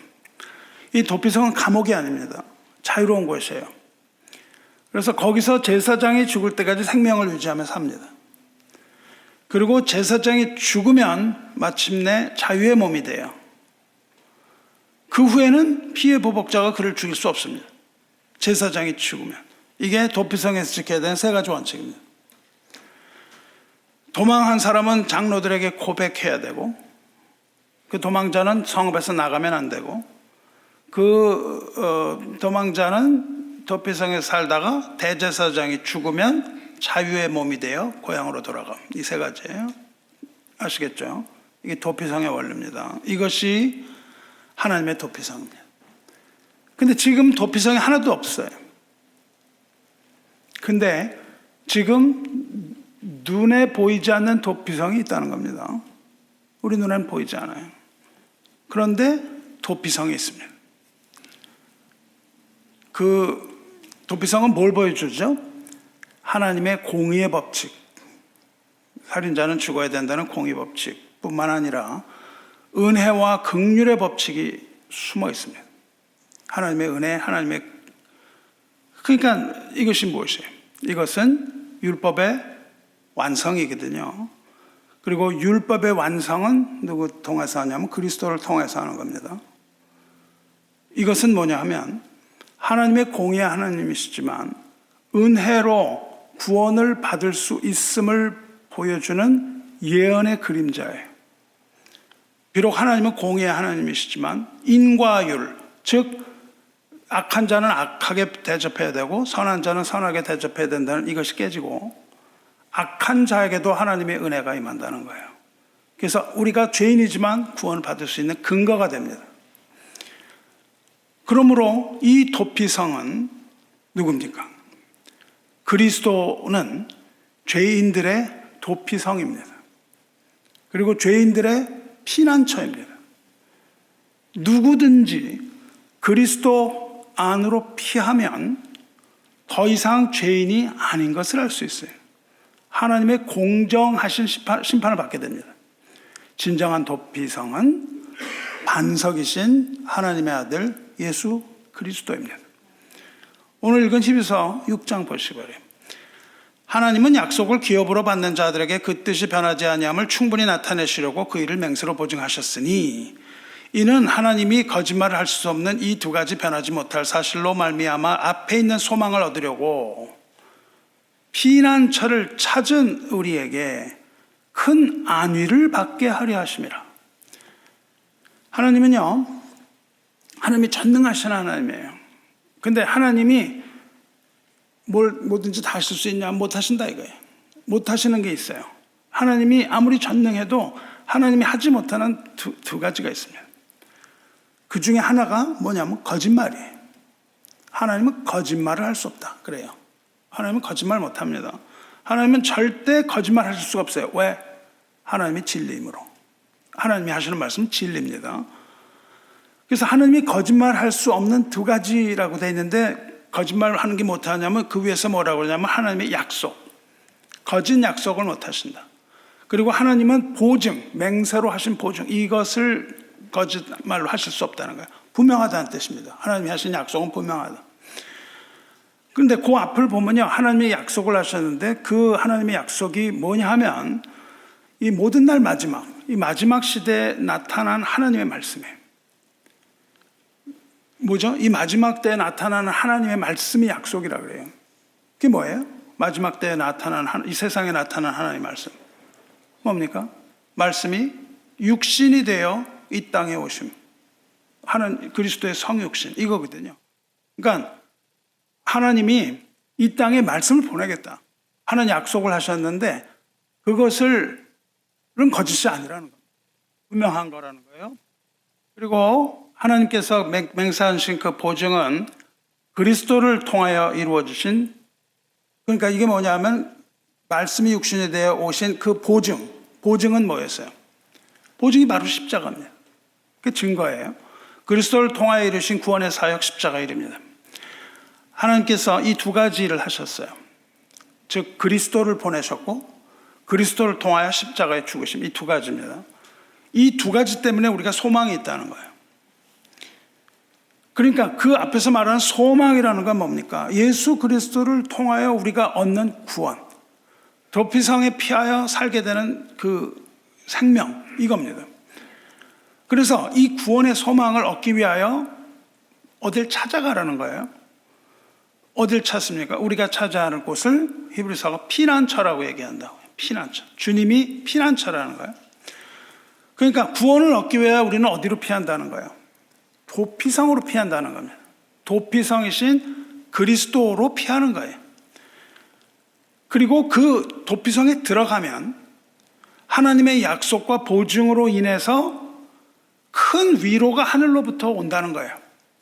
이 도피성은 감옥이 아닙니다. 자유로운 곳이에요. 그래서 거기서 제사장이 죽을 때까지 생명을 유지하며 삽니다. 그리고 제사장이 죽으면 마침내 자유의 몸이 돼요. 그 후에는 피해 보복자가 그를 죽일 수 없습니다. 제사장이 죽으면. 이게 도피성에서 지켜야 되는 세 가지 원칙입니다. 도망한 사람은 장로들에게 고백해야 되고, 그 도망자는 성읍에서 나가면 안 되고, 도망자는 도피성에 살다가 대제사장이 죽으면 자유의 몸이 되어 고향으로 돌아감. 이 세 가지예요. 아시겠죠? 이게 도피성의 원리입니다. 이것이 하나님의 도피성입니다. 근데 지금 도피성이 하나도 없어요. 근데 지금 눈에 보이지 않는 도피성이 있다는 겁니다. 우리 눈에는 보이지 않아요. 그런데 도피성이 있습니다. 그 도피성은 뭘 보여주죠? 하나님의 공의의 법칙. 살인자는 죽어야 된다는 공의 법칙 뿐만 아니라 은혜와 긍휼의 법칙이 숨어 있습니다. 하나님의 은혜, 그러니까 이것이 무엇이에요? 이것은 율법의 완성이거든요. 그리고 율법의 완성은 누구 통해서 하냐면 그리스도를 통해서 하는 겁니다. 이것은 뭐냐 하면 하나님의 공의의 하나님이시지만 은혜로 구원을 받을 수 있음을 보여주는 예언의 그림자예요. 비록 하나님은 공의의 하나님이시지만 인과 율, 즉 악한 자는 악하게 대접해야 되고 선한 자는 선하게 대접해야 된다는 이것이 깨지고 악한 자에게도 하나님의 은혜가 임한다는 거예요. 그래서 우리가 죄인이지만 구원을 받을 수 있는 근거가 됩니다. 그러므로 이 도피성은 누굽니까? 그리스도는 죄인들의 도피성입니다. 그리고 죄인들의 피난처입니다. 누구든지 그리스도 안으로 피하면 더 이상 죄인이 아닌 것을 알 수 있어요. 하나님의 공정하신 심판을 받게 됩니다. 진정한 도피성은 반석이신 하나님의 아들 예수 그리스도입니다. 오늘 읽은 히브리서 6장 보시고 그래요. 하나님은 약속을 기업으로 받는 자들에게 그 뜻이 변하지 아니함을 충분히 나타내시려고 그 일을 맹세로 보증하셨으니 이는 하나님이 거짓말을 할 수 없는 이 두 가지 변하지 못할 사실로 말미암아 앞에 있는 소망을 얻으려고 피난처를 찾은 우리에게 큰 안위를 받게 하려 하심이라. 하나님은요, 하나님이 전능하신 하나님이에요. 근데 하나님이 뭐든지 다 하실 수 있냐? 못 하신다 이거예요. 못 하시는 게 있어요. 하나님이 아무리 전능해도 하나님이 하지 못하는 두 가지가 있습니다. 그 중에 하나가 뭐냐면 거짓말이에요. 하나님은 거짓말을 할 수 없다. 그래요. 하나님은 거짓말 못 합니다. 하나님은 절대 거짓말 하실 수가 없어요. 왜? 하나님이 진리이므로. 하나님이 하시는 말씀은 진리입니다. 그래서 하나님이 거짓말 할 수 없는 두 가지라고 되어 있는데 거짓말을 하는 게 못하냐면 그 위에서 뭐라고 그러냐면 하나님의 약속, 거짓 약속을 못하신다. 그리고 하나님은 보증, 맹세로 하신 보증, 이것을 거짓말로 하실 수 없다는 거예요. 분명하다는 뜻입니다. 하나님이 하신 약속은 분명하다. 그런데 그 앞을 보면요, 하나님의 약속을 하셨는데 그 하나님의 약속이 뭐냐 하면 이 모든 날 마지막, 이 마지막 시대에 나타난 하나님의 말씀이에요. 뭐죠? 이 마지막 때에 나타나는 하나님의 말씀이 약속이라 그래요. 그게 뭐예요? 마지막 때에 나타나는 이 세상에 나타나는 하나님의 말씀. 뭡니까? 말씀이 육신이 되어 이 땅에 오심. 하나님 그리스도의 성육신 이거거든요. 그러니까 하나님이 이 땅에 말씀을 보내겠다. 하나님 약속을 하셨는데 그것은 거짓이 아니라는 겁니다. 분명한 거라는 거예요. 그리고 하나님께서 맹세하신 그 보증은 그리스도를 통하여 이루어 주신, 그러니까 이게 뭐냐면 말씀이 육신이 되어 오신 그 보증은 뭐였어요? 보증이 바로 십자가입니다. 그 증거예요. 그리스도를 통하여 이루신 구원의 사역 십자가 일입니다. 하나님께서 이 두 가지 일을 하셨어요. 즉 그리스도를 보내셨고 그리스도를 통하여 십자가에 죽으심, 이 두 가지입니다. 이 두 가지 때문에 우리가 소망이 있다는 거예요. 그러니까 그 앞에서 말하는 소망이라는 건 뭡니까? 예수 그리스도를 통하여 우리가 얻는 구원, 도피성에 피하여 살게 되는 그 생명, 이겁니다. 그래서 이 구원의 소망을 얻기 위하여 어딜 찾아가라는 거예요. 어딜 찾습니까? 우리가 찾아야 하는 곳을 히브리서가 피난처라고 얘기한다고요. 피난처. 주님이 피난처라는 거예요. 그러니까 구원을 얻기 위해 우리는 어디로 피한다는 거예요? 도피성으로 피한다는 겁니다. 도피성이신 그리스도로 피하는 거예요. 그리고 그 도피성에 들어가면 하나님의 약속과 보증으로 인해서 큰 위로가 하늘로부터 온다는 거예요.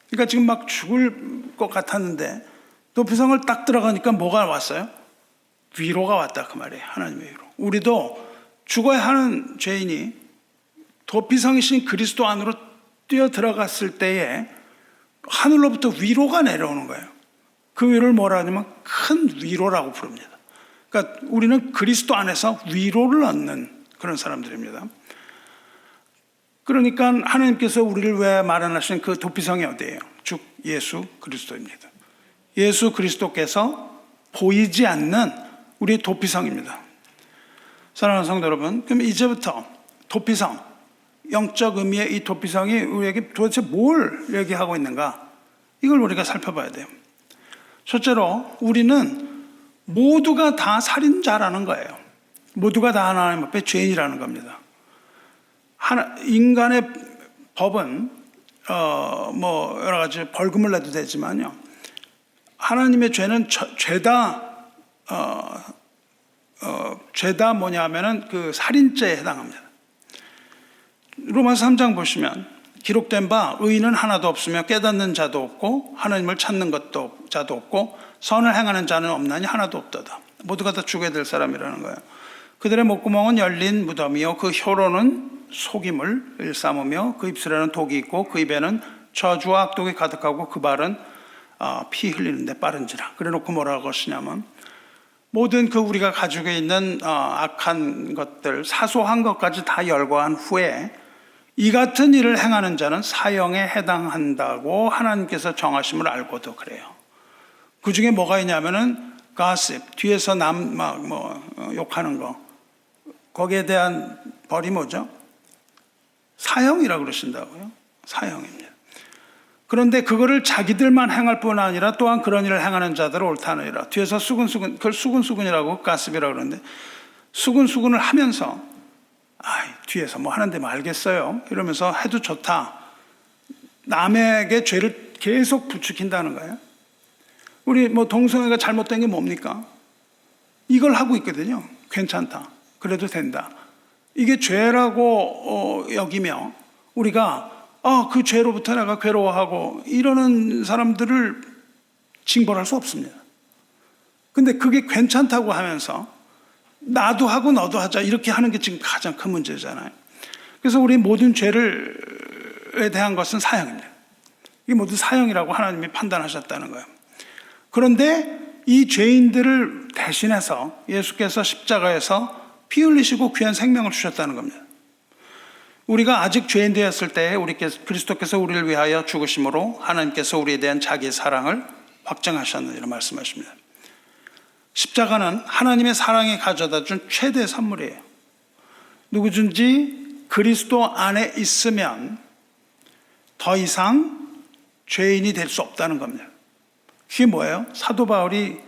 그러니까 지금 막 죽을 것 같았는데 도피성을 딱 들어가니까 뭐가 왔어요? 위로가 왔다 그 말이에요. 하나님의 위로. 우리도 죽어야 하는 죄인이 도피성이신 그리스도 안으로 뛰어 들어갔을 때에 하늘로부터 위로가 내려오는 거예요. 그 위로를 뭐라 하냐면 큰 위로라고 부릅니다. 그러니까 우리는 그리스도 안에서 위로를 얻는 그런 사람들입니다. 그러니까 하나님께서 우리를 왜 마련하신 그 도피성이 어디예요? 즉 예수 그리스도입니다. 예수 그리스도께서 보이지 않는 우리의 도피성입니다. 사랑하는 성도 여러분, 그럼 이제부터 도피성, 영적 의미의 이 도피성이 우리에게 도대체 뭘 얘기하고 있는가? 이걸 우리가 살펴봐야 돼요. 첫째로 우리는 모두가 다 살인자라는 거예요. 모두가 다 하나님 앞에 죄인이라는 겁니다. 인간의 법은 뭐 여러 가지 벌금을 내도 되지만요. 하나님의 죄는 죄다 뭐냐면은 그 살인죄에 해당합니다. 로마서 3장 보시면 기록된 바 의인은 하나도 없으며 깨닫는 자도 없고 하나님을 찾는 자도 없고 선을 행하는 자는 없나니 하나도 없도다. 모두가 다 죽어야 될 사람이라는 거예요. 그들의 목구멍은 열린 무덤이요 그 혀로는 속임을 일삼으며 그 입술에는 독이 있고 그 입에는 저주와 악독이 가득하고 그 발은 피 흘리는데 빠른지라. 그래놓고 뭐라고 하시냐면 모든 그 우리가 가지고 있는 악한 것들 사소한 것까지 다 열거한 후에 이 같은 일을 행하는 자는 사형에 해당한다고 하나님께서 정하심을 알고도 그래요. 그 중에 뭐가 있냐면은 가십, 뒤에서 욕하는 거. 거기에 대한 벌이 뭐죠? 사형이라고 그러신다고요. 사형입니다. 그런데 그거를 자기들만 행할 뿐 아니라 또한 그런 일을 행하는 자들을 옳다느니라. 뒤에서 수근수근, 그걸 수근수근이라고 가십이라고 그러는데, 수근수근을 하면서 뒤에서 뭐 하는데 말겠어요 이러면서 해도 좋다. 남에게 죄를 계속 부추긴다는 거예요. 우리 동성애가 잘못된 게 뭡니까? 이걸 하고 있거든요. 괜찮다. 그래도 된다. 이게 죄라고 여기며 우리가 그 죄로부터 내가 괴로워하고 이러는 사람들을 징벌할 수 없습니다. 근데 그게 괜찮다고 하면서 나도 하고 너도 하자 이렇게 하는 게 지금 가장 큰 문제잖아요. 그래서 우리 모든 죄에 대한 것은 사형입니다. 이게 모두 사형이라고 하나님이 판단하셨다는 거예요. 그런데 이 죄인들을 대신해서 예수께서 십자가에서 피 흘리시고 귀한 생명을 주셨다는 겁니다. 우리가 아직 죄인 되었을 때 그리스도께서 우리를 위하여 죽으심으로 하나님께서 우리에 대한 자기의 사랑을 확증하셨느니라 말씀하십니다. 십자가는 하나님의 사랑이 가져다 준 최대 선물이에요. 누구든지 그리스도 안에 있으면 더 이상 죄인이 될 수 없다는 겁니다. 그게 뭐예요? 사도 바울이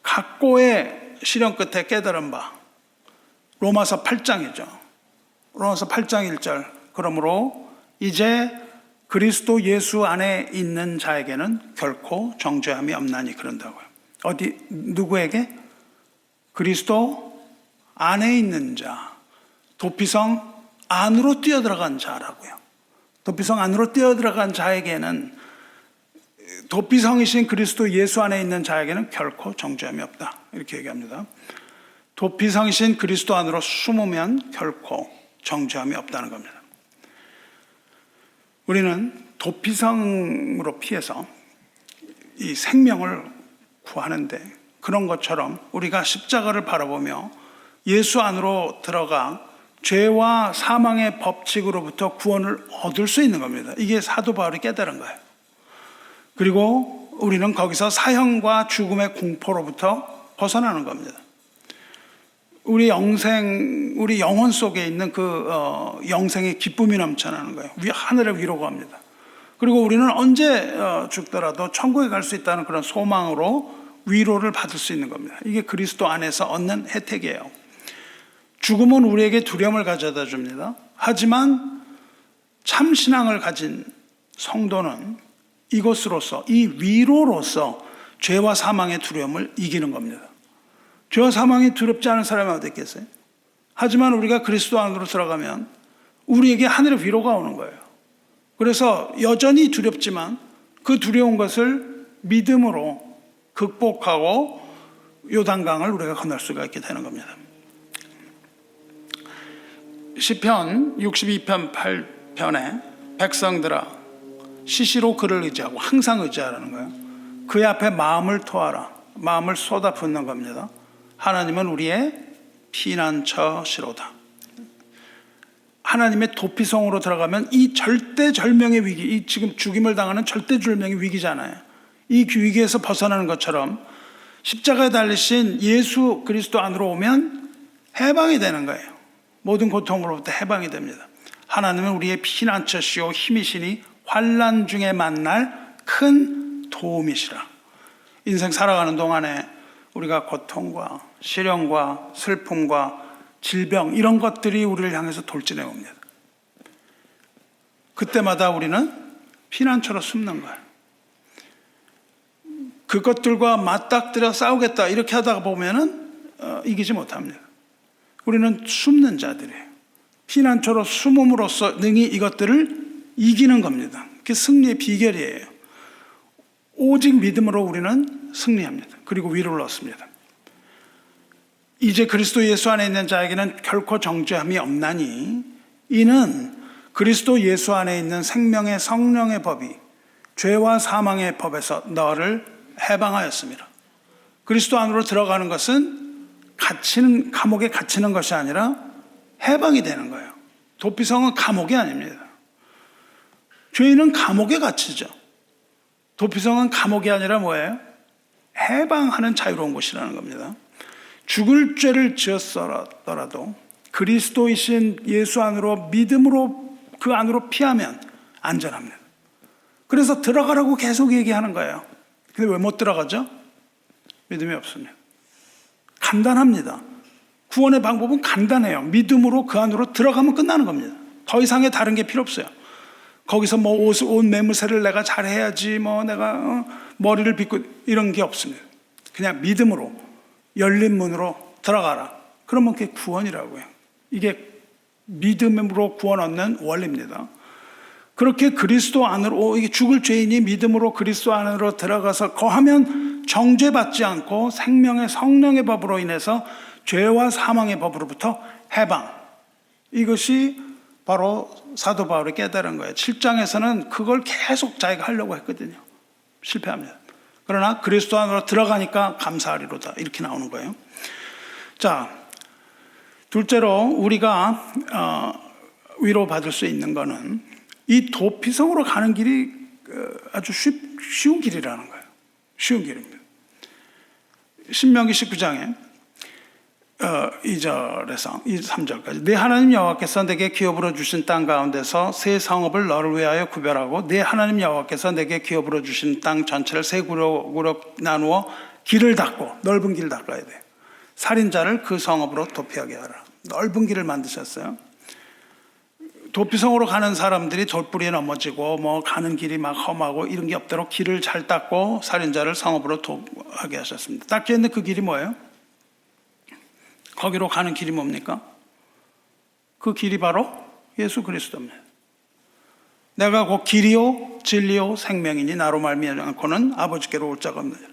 각고의 시련 끝에 깨달은 바, 로마서 8장이죠. 로마서 8장 1절. 그러므로 이제 그리스도 예수 안에 있는 자에게는 결코 정죄함이 없나니 그런다고요. 누구에게? 그리스도 안에 있는 자, 도피성 안으로 뛰어들어간 자라고요. 도피성 안으로 뛰어들어간 자에게는, 도피성이신 그리스도 예수 안에 있는 자에게는 결코 정죄함이 없다. 이렇게 얘기합니다. 도피성이신 그리스도 안으로 숨으면 결코 정죄함이 없다는 겁니다. 우리는 도피성으로 피해서 이 생명을 구하는데, 그런 것처럼 우리가 십자가를 바라보며 예수 안으로 들어가 죄와 사망의 법칙으로부터 구원을 얻을 수 있는 겁니다. 이게 사도 바울이 깨달은 거예요. 그리고 우리는 거기서 사형과 죽음의 공포로부터 벗어나는 겁니다. 우리 영혼 속에 있는 영생의 기쁨이 넘쳐나는 거예요. 하늘의 위로가 옵니다. 그리고 우리는 언제 죽더라도 천국에 갈 수 있다는 그런 소망으로 위로를 받을 수 있는 겁니다. 이게 그리스도 안에서 얻는 혜택이에요. 죽음은 우리에게 두려움을 가져다 줍니다. 하지만 참 신앙을 가진 성도는 이것으로서, 이 위로로서 죄와 사망의 두려움을 이기는 겁니다. 죄와 사망이 두렵지 않은 사람이 어디 있겠어요? 하지만 우리가 그리스도 안으로 들어가면 우리에게 하늘의 위로가 오는 거예요. 그래서 여전히 두렵지만 그 두려운 것을 믿음으로 극복하고 요단강을 우리가 건널 수가 있게 되는 겁니다. 시편 62편 8편에 백성들아 시시로 그를 의지하고, 항상 의지하라는 거예요. 그의 앞에 마음을 토하라. 마음을 쏟아붓는 겁니다. 하나님은 우리의 피난처시로다. 하나님의 도피성으로 들어가면 이 절대절명의 위기, 이 지금 죽임을 당하는 절대절명의 위기잖아요. 이 위기에서 벗어나는 것처럼 십자가에 달리신 예수 그리스도 안으로 오면 해방이 되는 거예요. 모든 고통으로부터 해방이 됩니다. 하나님은 우리의 피난처시오 힘이시니 환난 중에 만날 큰 도움이시라. 인생 살아가는 동안에 우리가 고통과 시련과 슬픔과 질병, 이런 것들이 우리를 향해서 돌진해 옵니다. 그때마다 우리는 피난처로 숨는 거예요. 그것들과 맞닥뜨려 싸우겠다 이렇게 하다가 보면은 이기지 못합니다. 우리는 숨는 자들이에요. 피난처로 숨음으로써 능히 이것들을 이기는 겁니다. 그게 승리의 비결이에요. 오직 믿음으로 우리는 승리합니다. 그리고 위로를 얻습니다. 이제 그리스도 예수 안에 있는 자에게는 결코 정죄함이 없나니 이는 그리스도 예수 안에 있는 생명의 성령의 법이 죄와 사망의 법에서 너를 해방하였습니다. 그리스도 안으로 들어가는 것은 감옥에 갇히는 것이 아니라 해방이 되는 거예요. 도피성은 감옥이 아닙니다. 죄인은 감옥에 갇히죠. 도피성은 감옥이 아니라 뭐예요? 해방하는 자유로운 곳이라는 겁니다. 죽을 죄를 지었더라도 그리스도이신 예수 안으로 믿음으로 그 안으로 피하면 안전합니다. 그래서 들어가라고 계속 얘기하는 거예요. 근데 왜 못 들어가죠? 믿음이 없습니다. 간단합니다. 구원의 방법은 간단해요. 믿음으로 그 안으로 들어가면 끝나는 겁니다. 더 이상의 다른 게 필요 없어요. 거기서 뭐 옷 매무새를 내가 잘해야지, 뭐 내가 머리를 빗고 이런 게 없습니다. 그냥 믿음으로 열린 문으로 들어가라. 그러면 그게 구원이라고요. 이게 믿음으로 구원 얻는 원리입니다. 그렇게 그리스도 안으로, 이게 죽을 죄인이 믿음으로 그리스도 안으로 들어가서 거하면 정죄받지 않고 생명의 성령의 법으로 인해서 죄와 사망의 법으로부터 해방. 이것이 바로 사도 바울이 깨달은 거예요. 7장에서는 그걸 계속 자기가 하려고 했거든요. 실패합니다. 그러나 그리스도 안으로 들어가니까 감사하리로다. 이렇게 나오는 거예요. 자, 둘째로 우리가 위로받을 수 있는 거는 이 도피성으로 가는 길이 아주 쉬운 길이라는 거예요. 쉬운 길입니다. 신명기 19장에 2절에서 3절까지 내 하나님 여호와께서 내게 기업으로 주신 땅 가운데서 세 성읍을 너를 위하여 구별하고 내 하나님 여호와께서 내게 기업으로 주신 땅 전체를 세 구역으로 나누어 길을 닫고 넓은 길을 닦아야 돼요. 살인자를 그 성읍으로 도피하게 하라. 넓은 길을 만드셨어요. 도피성으로 가는 사람들이 돌부리에 넘어지고 뭐 가는 길이 막 험하고 이런 게 없도록 길을 잘 닦고 살인자를 성읍으로 도하게 하셨습니다. 닦여 있는 그 길이 뭐예요? 거기로 가는 길이 뭡니까? 그 길이 바로 예수 그리스도입니다. 내가 곧 길이요 진리요 생명이니 나로 말미암지 않고는 아버지께로 올 자가 없느니라.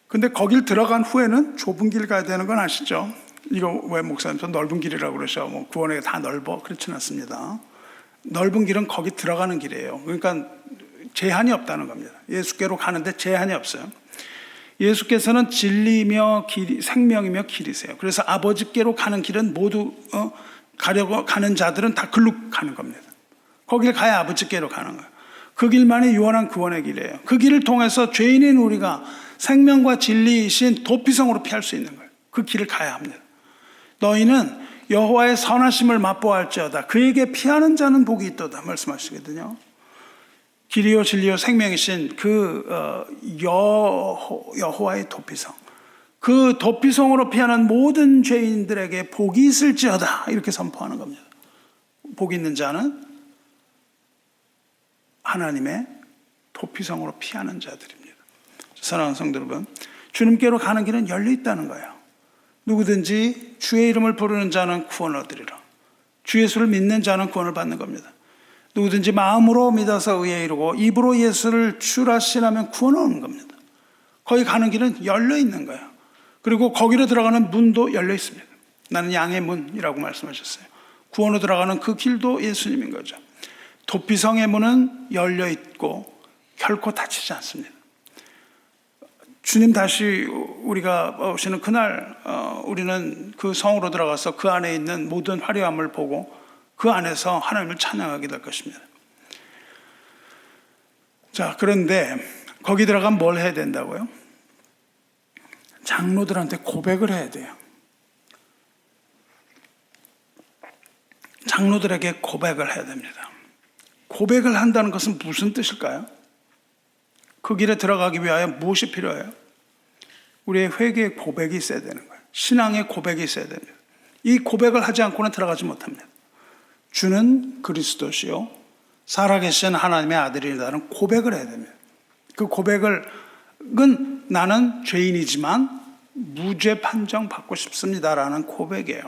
근데 거길 들어간 후에는 좁은 길 가야 되는 건 아시죠? 이거 왜 목사님 저 넓은 길이라고 그러셔? 뭐 구원에 다 넓어? 그렇지는 않습니다. 넓은 길은 거기 들어가는 길이에요. 그러니까 제한이 없다는 겁니다. 예수께로 가는데 제한이 없어요. 예수께서는 진리며 길, 생명이며 길이세요. 그래서 아버지께로 가는 길은 모두 가려고 가는 자들은 다 글로 가는 겁니다. 거길 가야 아버지께로 가는 거예요. 그 길만이 유한한 구원의 길이에요. 그 길을 통해서 죄인인 우리가 생명과 진리이신 도피성으로 피할 수 있는 거예요. 그 길을 가야 합니다. 너희는 여호와의 선하심을 맛보아할지어다. 그에게 피하는 자는 복이 있도다 말씀하시거든요. 길이요 진리요 생명이신 그 여호와의 도피성, 그 도피성으로 피하는 모든 죄인들에게 복이 있을지어다 이렇게 선포하는 겁니다. 복이 있는 자는 하나님의 도피성으로 피하는 자들입니다. 사랑하는 성도 여러분, 주님께로 가는 길은 열려 있다는 거예요. 누구든지 주의 이름을 부르는 자는 구원을 얻으리라. 주 예수를 믿는 자는 구원을 받는 겁니다. 누구든지 마음으로 믿어서 의에 이르고 입으로 예수를 주라 신하면 구원을 얻는 겁니다. 거기 가는 길은 열려 있는 거예요. 그리고 거기로 들어가는 문도 열려 있습니다. 나는 양의 문이라고 말씀하셨어요. 구원으로 들어가는 그 길도 예수님인 거죠. 도피성의 문은 열려 있고 결코 닫히지 않습니다. 주님 다시 우리가 오시는 그날 우리는 그 성으로 들어가서 그 안에 있는 모든 화려함을 보고 그 안에서 하나님을 찬양하게 될 것입니다. 자, 그런데 거기 들어가면 뭘 해야 된다고요? 장로들한테 고백을 해야 돼요. 장로들에게 고백을 해야 됩니다. 고백을 한다는 것은 무슨 뜻일까요? 그 길에 들어가기 위하여 무엇이 필요해요? 우리의 회개의 고백이 있어야 되는 거예요. 신앙의 고백이 있어야 됩니다. 이 고백을 하지 않고는 들어가지 못합니다. 주는 그리스도시요 살아계신 하나님의 아들이라는 고백을 해야 됩니다. 그 고백은 나는 죄인이지만 무죄 판정 받고 싶습니다라는 고백이에요.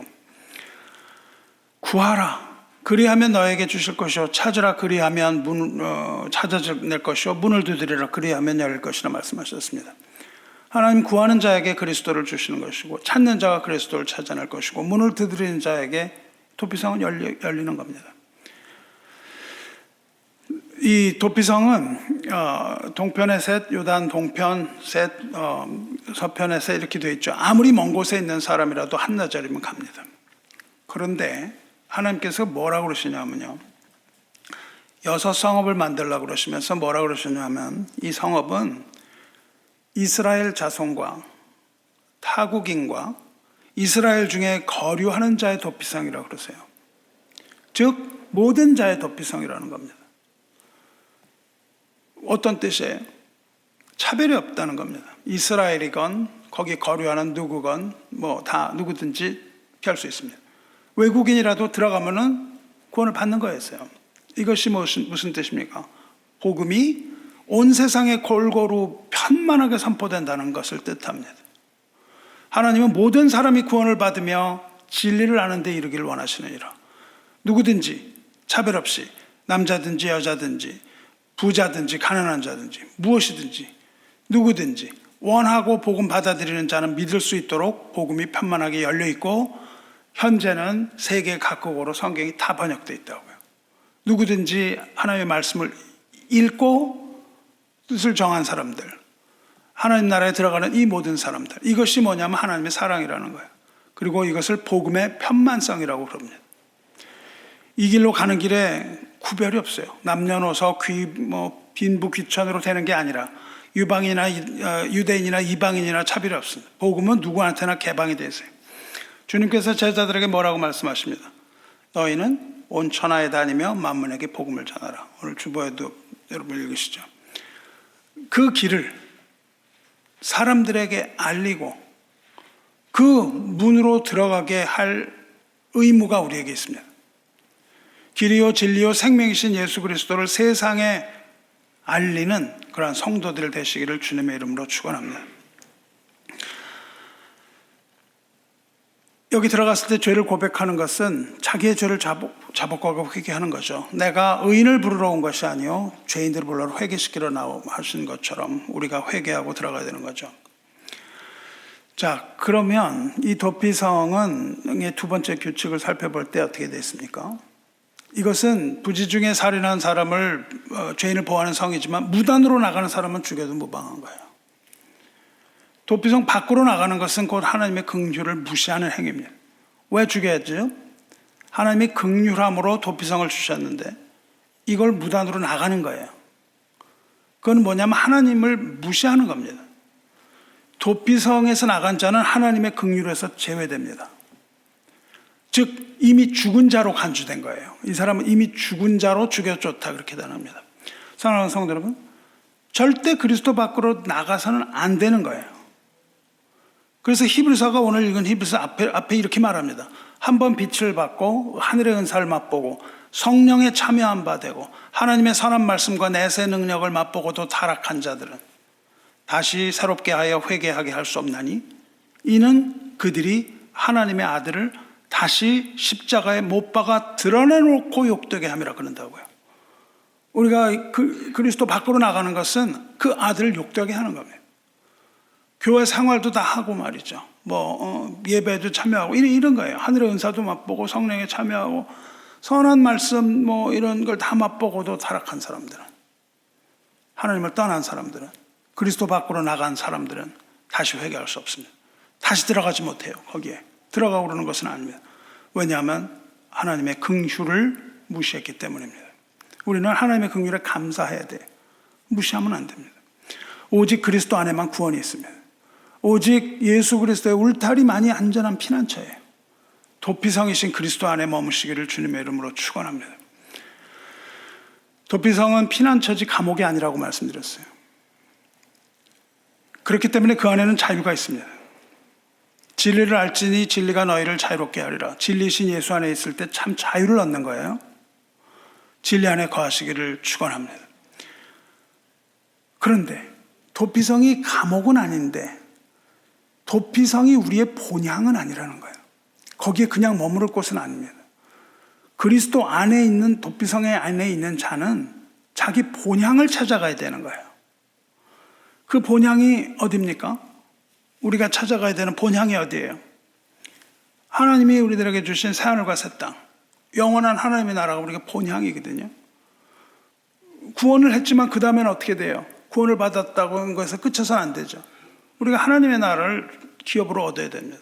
구하라 그리하면 너에게 주실 것이요 찾으라 그리하면 찾아낼 것이요 문을 두드리라 그리하면 열릴 것이라 말씀하셨습니다. 하나님 구하는 자에게 그리스도를 주시는 것이고 찾는 자가 그리스도를 찾아낼 것이고 문을 두드리는 자에게 도피성은 열리는 겁니다. 이 도피성은 동편의 셋, 요단 동편 셋, 서편의 셋 이렇게 되어 있죠. 아무리 먼 곳에 있는 사람이라도 한나절이면 갑니다. 그런데 하나님께서 뭐라고 그러시냐면요. 6 성읍을 만들라고 그러시면서 뭐라고 그러시냐면 이 성읍은 이스라엘 자손과 타국인과 이스라엘 중에 거류하는 자의 도피성이라고 그러세요. 즉 모든 자의 도피성이라는 겁니다. 어떤 뜻이에요? 차별이 없다는 겁니다. 이스라엘이건 거기 거류하는 누구건 뭐 다 누구든지 피할 수 있습니다. 외국인이라도 들어가면은 구원을 받는 거였어요. 이것이 무슨 뜻입니까? 복음이 온 세상에 골고루 편만하게 선포된다는 것을 뜻합니다. 하나님은 모든 사람이 구원을 받으며 진리를 아는 데 이르기를 원하시느니라. 누구든지 차별 없이 남자든지 여자든지 부자든지 가난한 자든지 무엇이든지 누구든지 원하고 복음 받아들이는 자는 믿을 수 있도록 복음이 편만하게 열려 있고 현재는 세계 각국으로 성경이 다 번역되어 있다고요. 누구든지 하나님의 말씀을 읽고 뜻을 정한 사람들, 하나님 나라에 들어가는 이 모든 사람들, 이것이 뭐냐면 하나님의 사랑이라는 거예요. 그리고 이것을 복음의 편만성이라고 그럽니다. 이 길로 가는 길에 구별이 없어요. 남녀노소 빈부 귀천으로 되는 게 아니라 유방이나 유대인이나 이방인이나 차별이 없습니다. 복음은 누구한테나 개방이 되어 있어요. 주님께서 제자들에게 뭐라고 말씀하십니다. 너희는 온 천하에 다니며 만민에게 복음을 전하라. 오늘 주보에도 여러분 읽으시죠. 그 길을 사람들에게 알리고 그 문으로 들어가게 할 의무가 우리에게 있습니다. 길이요 진리요 생명이신 예수 그리스도를 세상에 알리는 그러한 성도들 되시기를 주님의 이름으로 축원합니다. 여기 들어갔을 때 죄를 고백하는 것은 자기의 죄를 자복하고 회개하는 거죠. 내가 의인을 부르러 온 것이 아니요 죄인들을 불러 회개시키러 나오신 것처럼 우리가 회개하고 들어가야 되는 거죠. 자, 그러면 이 도피성의 두 번째 규칙을 살펴볼 때 어떻게 되어 있습니까? 이것은 부지 중에 살인한 사람을 죄인을 보호하는 성이지만 무단으로 나가는 사람은 죽여도 무방한 거예요. 도피성 밖으로 나가는 것은 곧 하나님의 긍휼을 무시하는 행위입니다. 왜 죽여야죠? 하나님이 긍휼함으로 도피성을 주셨는데 이걸 무단으로 나가는 거예요. 그건 뭐냐면 하나님을 무시하는 겁니다. 도피성에서 나간 자는 하나님의 긍휼에서 제외됩니다. 즉 이미 죽은 자로 간주된 거예요. 이 사람은 이미 죽은 자로 죽여줬다 그렇게 단합니다. 사랑하는 성도 여러분, 절대 그리스도 밖으로 나가서는 안 되는 거예요. 그래서 히브리서가 오늘 읽은 히브리서 앞에 이렇게 말합니다. 한번 빛을 받고 하늘의 은사를 맛보고 성령에 참여한 바 되고 하나님의 선한 말씀과 내세 능력을 맛보고도 타락한 자들은 다시 새롭게 하여 회개하게 할 수 없나니 이는 그들이 하나님의 아들을 다시 십자가에 못 박아 드러내놓고 욕되게 함이라 그런다고요. 우리가 그리스도 밖으로 나가는 것은 그 아들을 욕되게 하는 겁니다. 교회 생활도 다 하고 말이죠. 예배도 참여하고 이런 거예요. 하늘의 은사도 맛보고 성령에 참여하고 선한 말씀 이런 걸 다 맛보고도 타락한 사람들은, 하나님을 떠난 사람들은, 그리스도 밖으로 나간 사람들은 다시 회개할 수 없습니다. 다시 들어가지 못해요. 거기에 들어가고 그러는 것은 아닙니다. 왜냐하면 하나님의 긍휼을 무시했기 때문입니다. 우리는 하나님의 긍휼에 감사해야 돼요. 무시하면 안 됩니다. 오직 그리스도 안에만 구원이 있습니다. 오직 예수 그리스도의 울타리만이 안전한 피난처예요. 도피성이신 그리스도 안에 머무시기를 주님의 이름으로 축원합니다. 도피성은 피난처지 감옥이 아니라고 말씀드렸어요. 그렇기 때문에 그 안에는 자유가 있습니다. 진리를 알지니 진리가 너희를 자유롭게 하리라. 진리이신 예수 안에 있을 때 참 자유를 얻는 거예요. 진리 안에 거하시기를 축원합니다. 그런데 도피성이 감옥은 아닌데 도피성이 우리의 본향은 아니라는 거예요. 거기에 그냥 머무를 곳은 아닙니다. 그리스도 안에 있는 도피성의 안에 있는 자는 자기 본향을 찾아가야 되는 거예요. 그 본향이 어디입니까? 우리가 찾아가야 되는 본향이 어디예요? 하나님이 우리들에게 주신 새하늘과 새 땅, 영원한 하나님의 나라가 우리가 본향이거든요. 구원을 했지만 그 다음에는 어떻게 돼요? 구원을 받았다고 하는 것에서 그쳐서는 안 되죠. 우리가 하나님의 나라를 기업으로 얻어야 됩니다.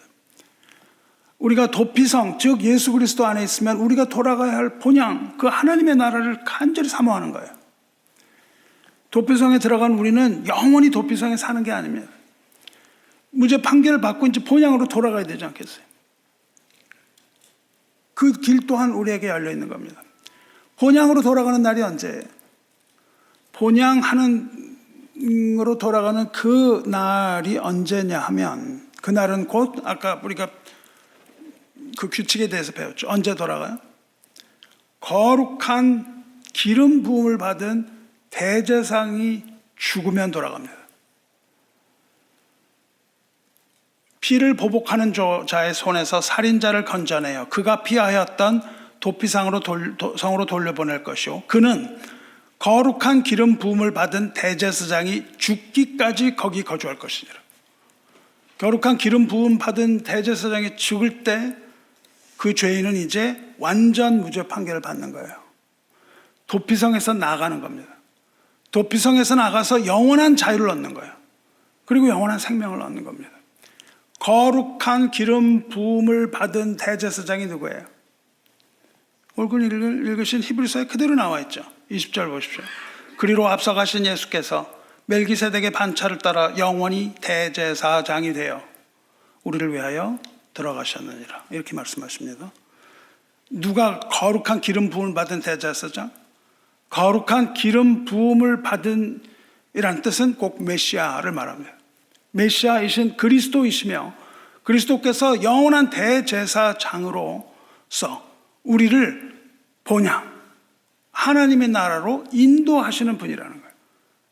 우리가 도피성, 즉 예수 그리스도 안에 있으면 우리가 돌아가야 할 본향, 그 하나님의 나라를 간절히 사모하는 거예요. 도피성에 들어간 우리는 영원히 도피성에 사는 게 아닙니다. 무죄 판결을 받고 이제 본향으로 돌아가야 되지 않겠어요? 그 길 또한 우리에게 열려 있는 겁니다. 본향으로 돌아가는 날이 언제예요? 본향으로 돌아가는 그 날이 언제냐 하면, 그 날은 곧 아까 우리가 그 규칙에 대해서 배웠죠. 언제 돌아가요? 거룩한 기름 부음을 받은 대제사장이 죽으면 돌아갑니다. 피를 보복하는 자의 손에서 살인자를 건져내어 그가 피하였던 도피성으로 돌려보낼 것이요, 그는 거룩한 기름 부음을 받은 대제사장이 죽기까지 거기 거주할 것이니라. 거룩한 기름 부음 받은 대제사장이 죽을 때 그 죄인은 이제 완전 무죄 판결을 받는 거예요. 도피성에서 나가는 겁니다. 도피성에서 나가서 영원한 자유를 얻는 거예요. 그리고 영원한 생명을 얻는 겁니다. 거룩한 기름 부음을 받은 대제사장이 누구예요? 오늘 읽으신 히브리서에 그대로 나와 있죠. 20절 보십시오. 그리로 앞서가신 예수께서 멜기세덱의 반차를 따라 영원히 대제사장이 되어 우리를 위하여 들어가셨느니라. 이렇게 말씀하십니다. 누가 거룩한 기름 부음을 받은 대제사장? 거룩한 기름 부음을 받은 이란 뜻은 꼭 메시아를 말합니다. 메시아이신 그리스도이시며, 그리스도께서 영원한 대제사장으로서 우리를 본향 하나님의 나라로 인도하시는 분이라는 거예요.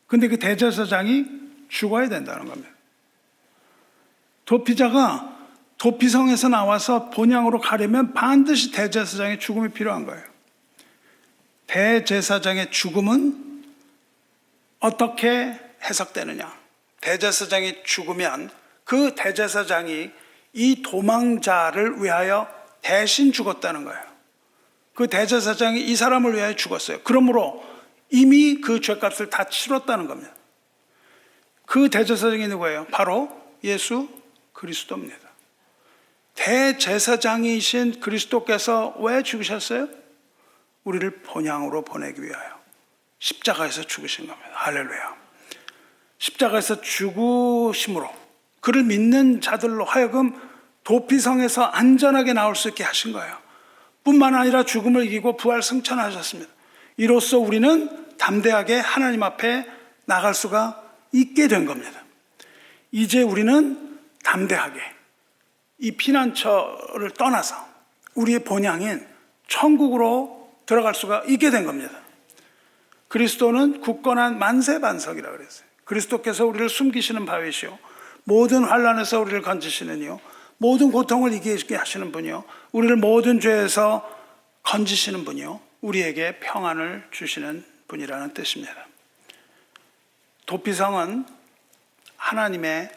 근데 그 대제사장이 죽어야 된다는 겁니다. 도피자가 도피성에서 나와서 본향으로 가려면 반드시 대제사장의 죽음이 필요한 거예요. 대제사장의 죽음은 어떻게 해석되느냐? 대제사장이 죽으면 그 대제사장이 이 도망자를 위하여 대신 죽었다는 거예요. 그 대제사장이 이 사람을 위하여 죽었어요. 그러므로 이미 그 죄값을 다 치렀다는 겁니다. 그 대제사장이 누구예요? 바로 예수 그리스도입니다. 대제사장이신 그리스도께서 왜 죽으셨어요? 우리를 본향으로 보내기 위하여 십자가에서 죽으신 겁니다. 할렐루야. 십자가에서 죽으심으로 그를 믿는 자들로 하여금 도피성에서 안전하게 나올 수 있게 하신 거예요. 뿐만 아니라 죽음을 이기고 부활 승천하셨습니다. 이로써 우리는 담대하게 하나님 앞에 나갈 수가 있게 된 겁니다. 이제 우리는 담대하게 이 피난처를 떠나서 우리의 본향인 천국으로 들어갈 수가 있게 된 겁니다. 그리스도는 굳건한 만세반석이라 그랬어요. 그리스도께서 우리를 숨기시는 바위시오, 모든 환난에서 우리를 건지시는 이요, 모든 고통을 이기게 하시는 분이요, 우리를 모든 죄에서 건지시는 분이요, 우리에게 평안을 주시는 분이라는 뜻입니다. 도피성은 하나님의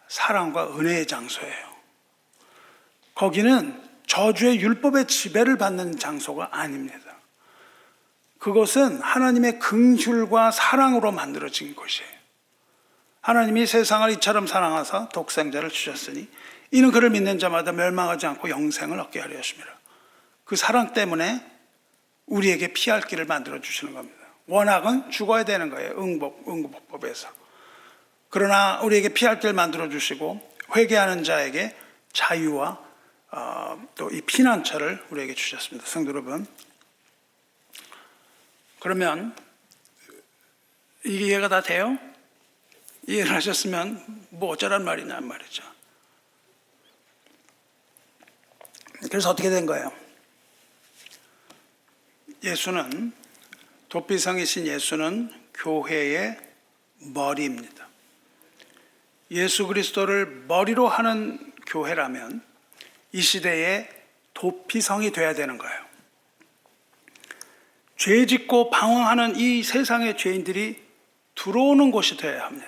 사랑과 은혜의 장소예요. 거기는 저주의 율법의 지배를 받는 장소가 아닙니다. 그것은 하나님의 긍휼과 사랑으로 만들어진 곳이에요. 하나님이 세상을 이처럼 사랑하사 독생자를 주셨으니 이는 그를 믿는 자마다 멸망하지 않고 영생을 얻게 하려 하심이라. 그 사랑 때문에 우리에게 피할 길을 만들어 주시는 겁니다. 원악은 죽어야 되는 거예요. 응급법에서. 그러나 우리에게 피할 길을 만들어 주시고 회개하는 자에게 자유와 또 이 피난처를 우리에게 주셨습니다. 성도 여러분, 그러면 이해가 다 돼요? 이해를 하셨으면 뭐 어쩌란 말이냐 말이죠. 그래서 어떻게 된 거예요? 예수는, 도피성이신 예수는 교회의 머리입니다. 예수 그리스도를 머리로 하는 교회라면 이 시대에 도피성이 돼야 되는 거예요. 죄 짓고 방황하는 이 세상의 죄인들이 들어오는 곳이 되어야 합니다.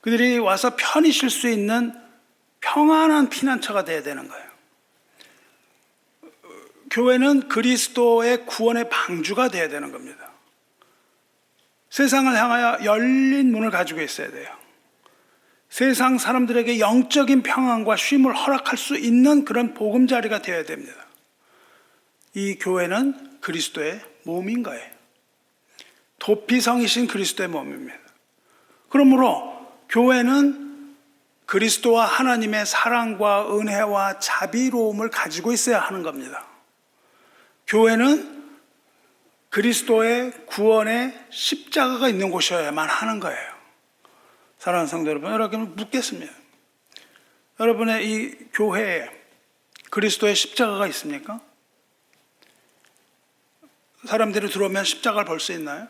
그들이 와서 편히 쉴 수 있는 평안한 피난처가 되어야 되는 거예요. 교회는 그리스도의 구원의 방주가 되어야 되는 겁니다. 세상을 향하여 열린 문을 가지고 있어야 돼요. 세상 사람들에게 영적인 평안과 쉼을 허락할 수 있는 그런 보금자리가 되어야 됩니다. 이 교회는 그리스도의 몸인 거예요. 도피성이신 그리스도의 몸입니다. 그러므로 교회는 그리스도와 하나님의 사랑과 은혜와 자비로움을 가지고 있어야 하는 겁니다. 교회는 그리스도의 구원의 십자가가 있는 곳이어야만 하는 거예요. 사랑하는 성도 여러분, 여러분 묻겠습니다. 여러분의 이 교회에 그리스도의 십자가가 있습니까? 사람들이 들어오면 십자가를 볼 수 있나요?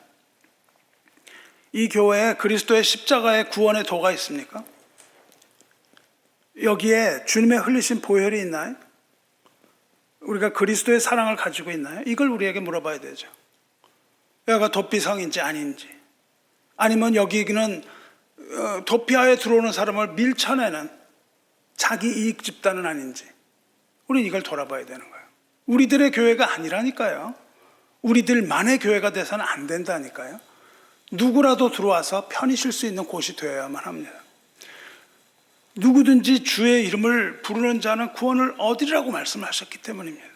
이 교회에 그리스도의 십자가의 구원의 도가 있습니까? 여기에 주님의 흘리신 보혈이 있나요? 우리가 그리스도의 사랑을 가지고 있나요? 이걸 우리에게 물어봐야 되죠. 여기가 도피성인지 아닌지, 아니면 여기는 도피하에 들어오는 사람을 밀쳐내는 자기 이익 집단은 아닌지, 우리는 이걸 돌아봐야 되는 거예요. 우리들의 교회가 아니라니까요. 우리들만의 교회가 돼서는 안 된다니까요. 누구라도 들어와서 편히 쉴 수 있는 곳이 되어야만 합니다. 누구든지 주의 이름을 부르는 자는 구원을 얻으리라고 말씀하셨기 때문입니다.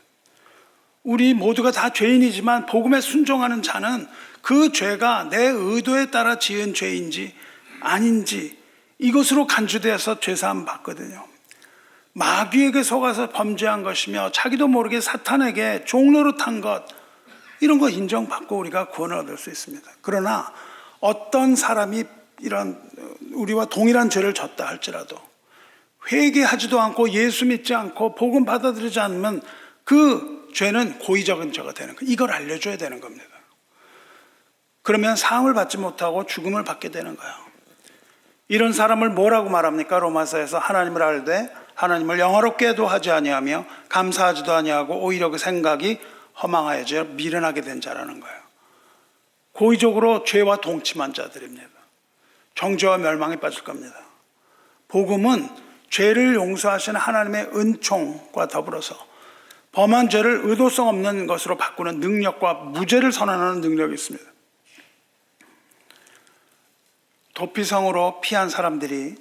우리 모두가 다 죄인이지만 복음에 순종하는 자는 그 죄가 내 의도에 따라 지은 죄인지 아닌지 이것으로 간주되어서 죄사함 받거든요. 마귀에게 속아서 범죄한 것이며 자기도 모르게 사탄에게 종노릇한 것, 이런 거 인정받고 우리가 구원을 얻을 수 있습니다. 그러나 어떤 사람이 이런 우리와 동일한 죄를 졌다 할지라도 회개하지도 않고 예수 믿지 않고 복음 받아들이지 않으면 그 죄는 고의적인 죄가 되는 거예요. 이걸 알려줘야 되는 겁니다. 그러면 사함을 받지 못하고 죽음을 받게 되는 거예요. 이런 사람을 뭐라고 말합니까? 로마서에서 하나님을 알되 하나님을 영화롭게도 하지 아니하며 감사하지도 아니하고 오히려 그 생각이 허망하여져 미련하게 된 자라는 거예요. 고의적으로 죄와 동침한 자들입니다. 정죄와 멸망에 빠질 겁니다. 복음은 죄를 용서하시는 하나님의 은총과 더불어서 범한 죄를 의도성 없는 것으로 바꾸는 능력과 무죄를 선언하는 능력이 있습니다. 도피성으로 피한 사람들이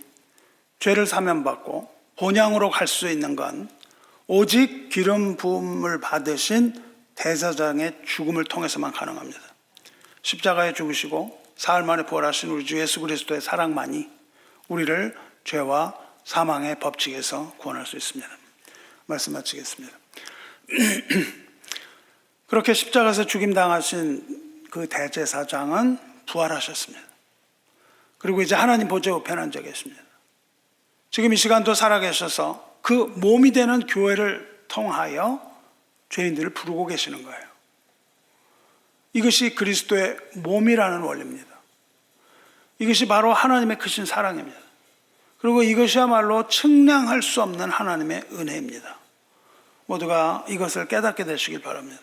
죄를 사면받고 본향으로 갈 수 있는 건 오직 기름 부음을 받으신 대제사장의 죽음을 통해서만 가능합니다. 십자가에 죽으시고 사흘 만에 부활하신 우리 주 예수 그리스도의 사랑만이 우리를 죄와 사망의 법칙에서 구원할 수 있습니다. 말씀 마치겠습니다. 그렇게 십자가에서 죽임당하신 그 대제사장은 부활하셨습니다. 그리고 이제 하나님 보좌 우편에 앉아 계십니다. 지금 이 시간도 살아계셔서 그 몸이 되는 교회를 통하여 죄인들을 부르고 계시는 거예요. 이것이 그리스도의 몸이라는 원리입니다. 이것이 바로 하나님의 크신 사랑입니다. 그리고 이것이야말로 측량할 수 없는 하나님의 은혜입니다. 모두가 이것을 깨닫게 되시길 바랍니다.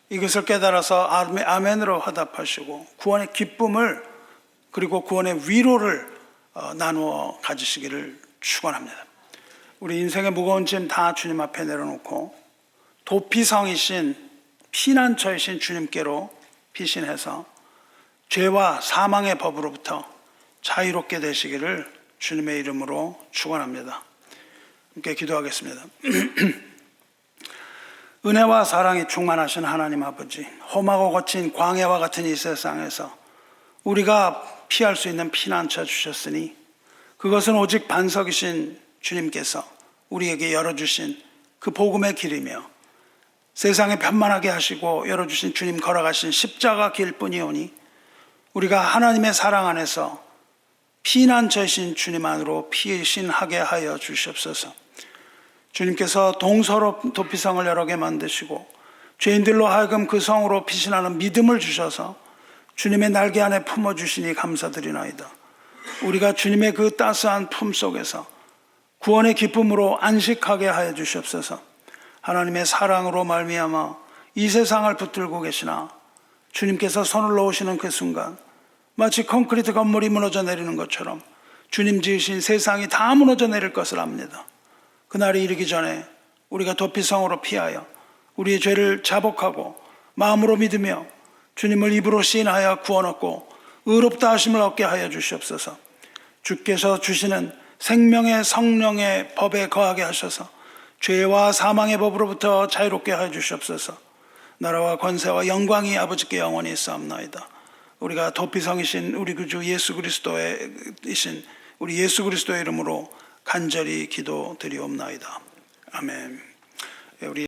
이것을 깨달아서 아멘으로 화답하시고 구원의 기쁨을 그리고 구원의 위로를 나누어 가지시기를 축원합니다. 우리 인생의 무거운 짐 다 주님 앞에 내려놓고 도피성이신 피난처이신 주님께로 피신해서 죄와 사망의 법으로부터 자유롭게 되시기를 주님의 이름으로 축원합니다. 함께 기도하겠습니다. 은혜와 사랑이 충만하신 하나님 아버지, 험하고 거친 광야와 같은 이 세상에서 우리가 피할 수 있는 피난처 주셨으니 그것은 오직 반석이신 주님께서 우리에게 열어주신 그 복음의 길이며 세상에 편만하게 하시고 열어주신 주님 걸어가신 십자가 길뿐이오니 우리가 하나님의 사랑 안에서 피난처이신 주님 안으로 피신하게 하여 주시옵소서. 주님께서 동서로 도피성을 여러 개 만드시고 죄인들로 하여금 그 성으로 피신하는 믿음을 주셔서 주님의 날개 안에 품어주시니 감사드리나이다. 우리가 주님의 그 따스한 품 속에서 구원의 기쁨으로 안식하게 하여 주시옵소서. 하나님의 사랑으로 말미암아 이 세상을 붙들고 계시나 주님께서 손을 놓으시는 그 순간 마치 콘크리트 건물이 무너져 내리는 것처럼 주님 지으신 세상이 다 무너져 내릴 것을 압니다. 그날이 이르기 전에 우리가 도피성으로 피하여 우리의 죄를 자복하고 마음으로 믿으며 주님을 입으로 시인하여 구원 얻고 의롭다 하심을 얻게 하여 주시옵소서. 주께서 주시는 생명의 성령의 법에 거하게 하셔서 죄와 사망의 법으로부터 자유롭게 하여 주시옵소서. 나라와 권세와 영광이 아버지께 영원히 있사옵나이다. 우리가 도피성이신 우리 구주 예수 그리스도의 이신 우리 예수 그리스도의 이름으로 간절히 기도드리옵나이다. 아멘. 우리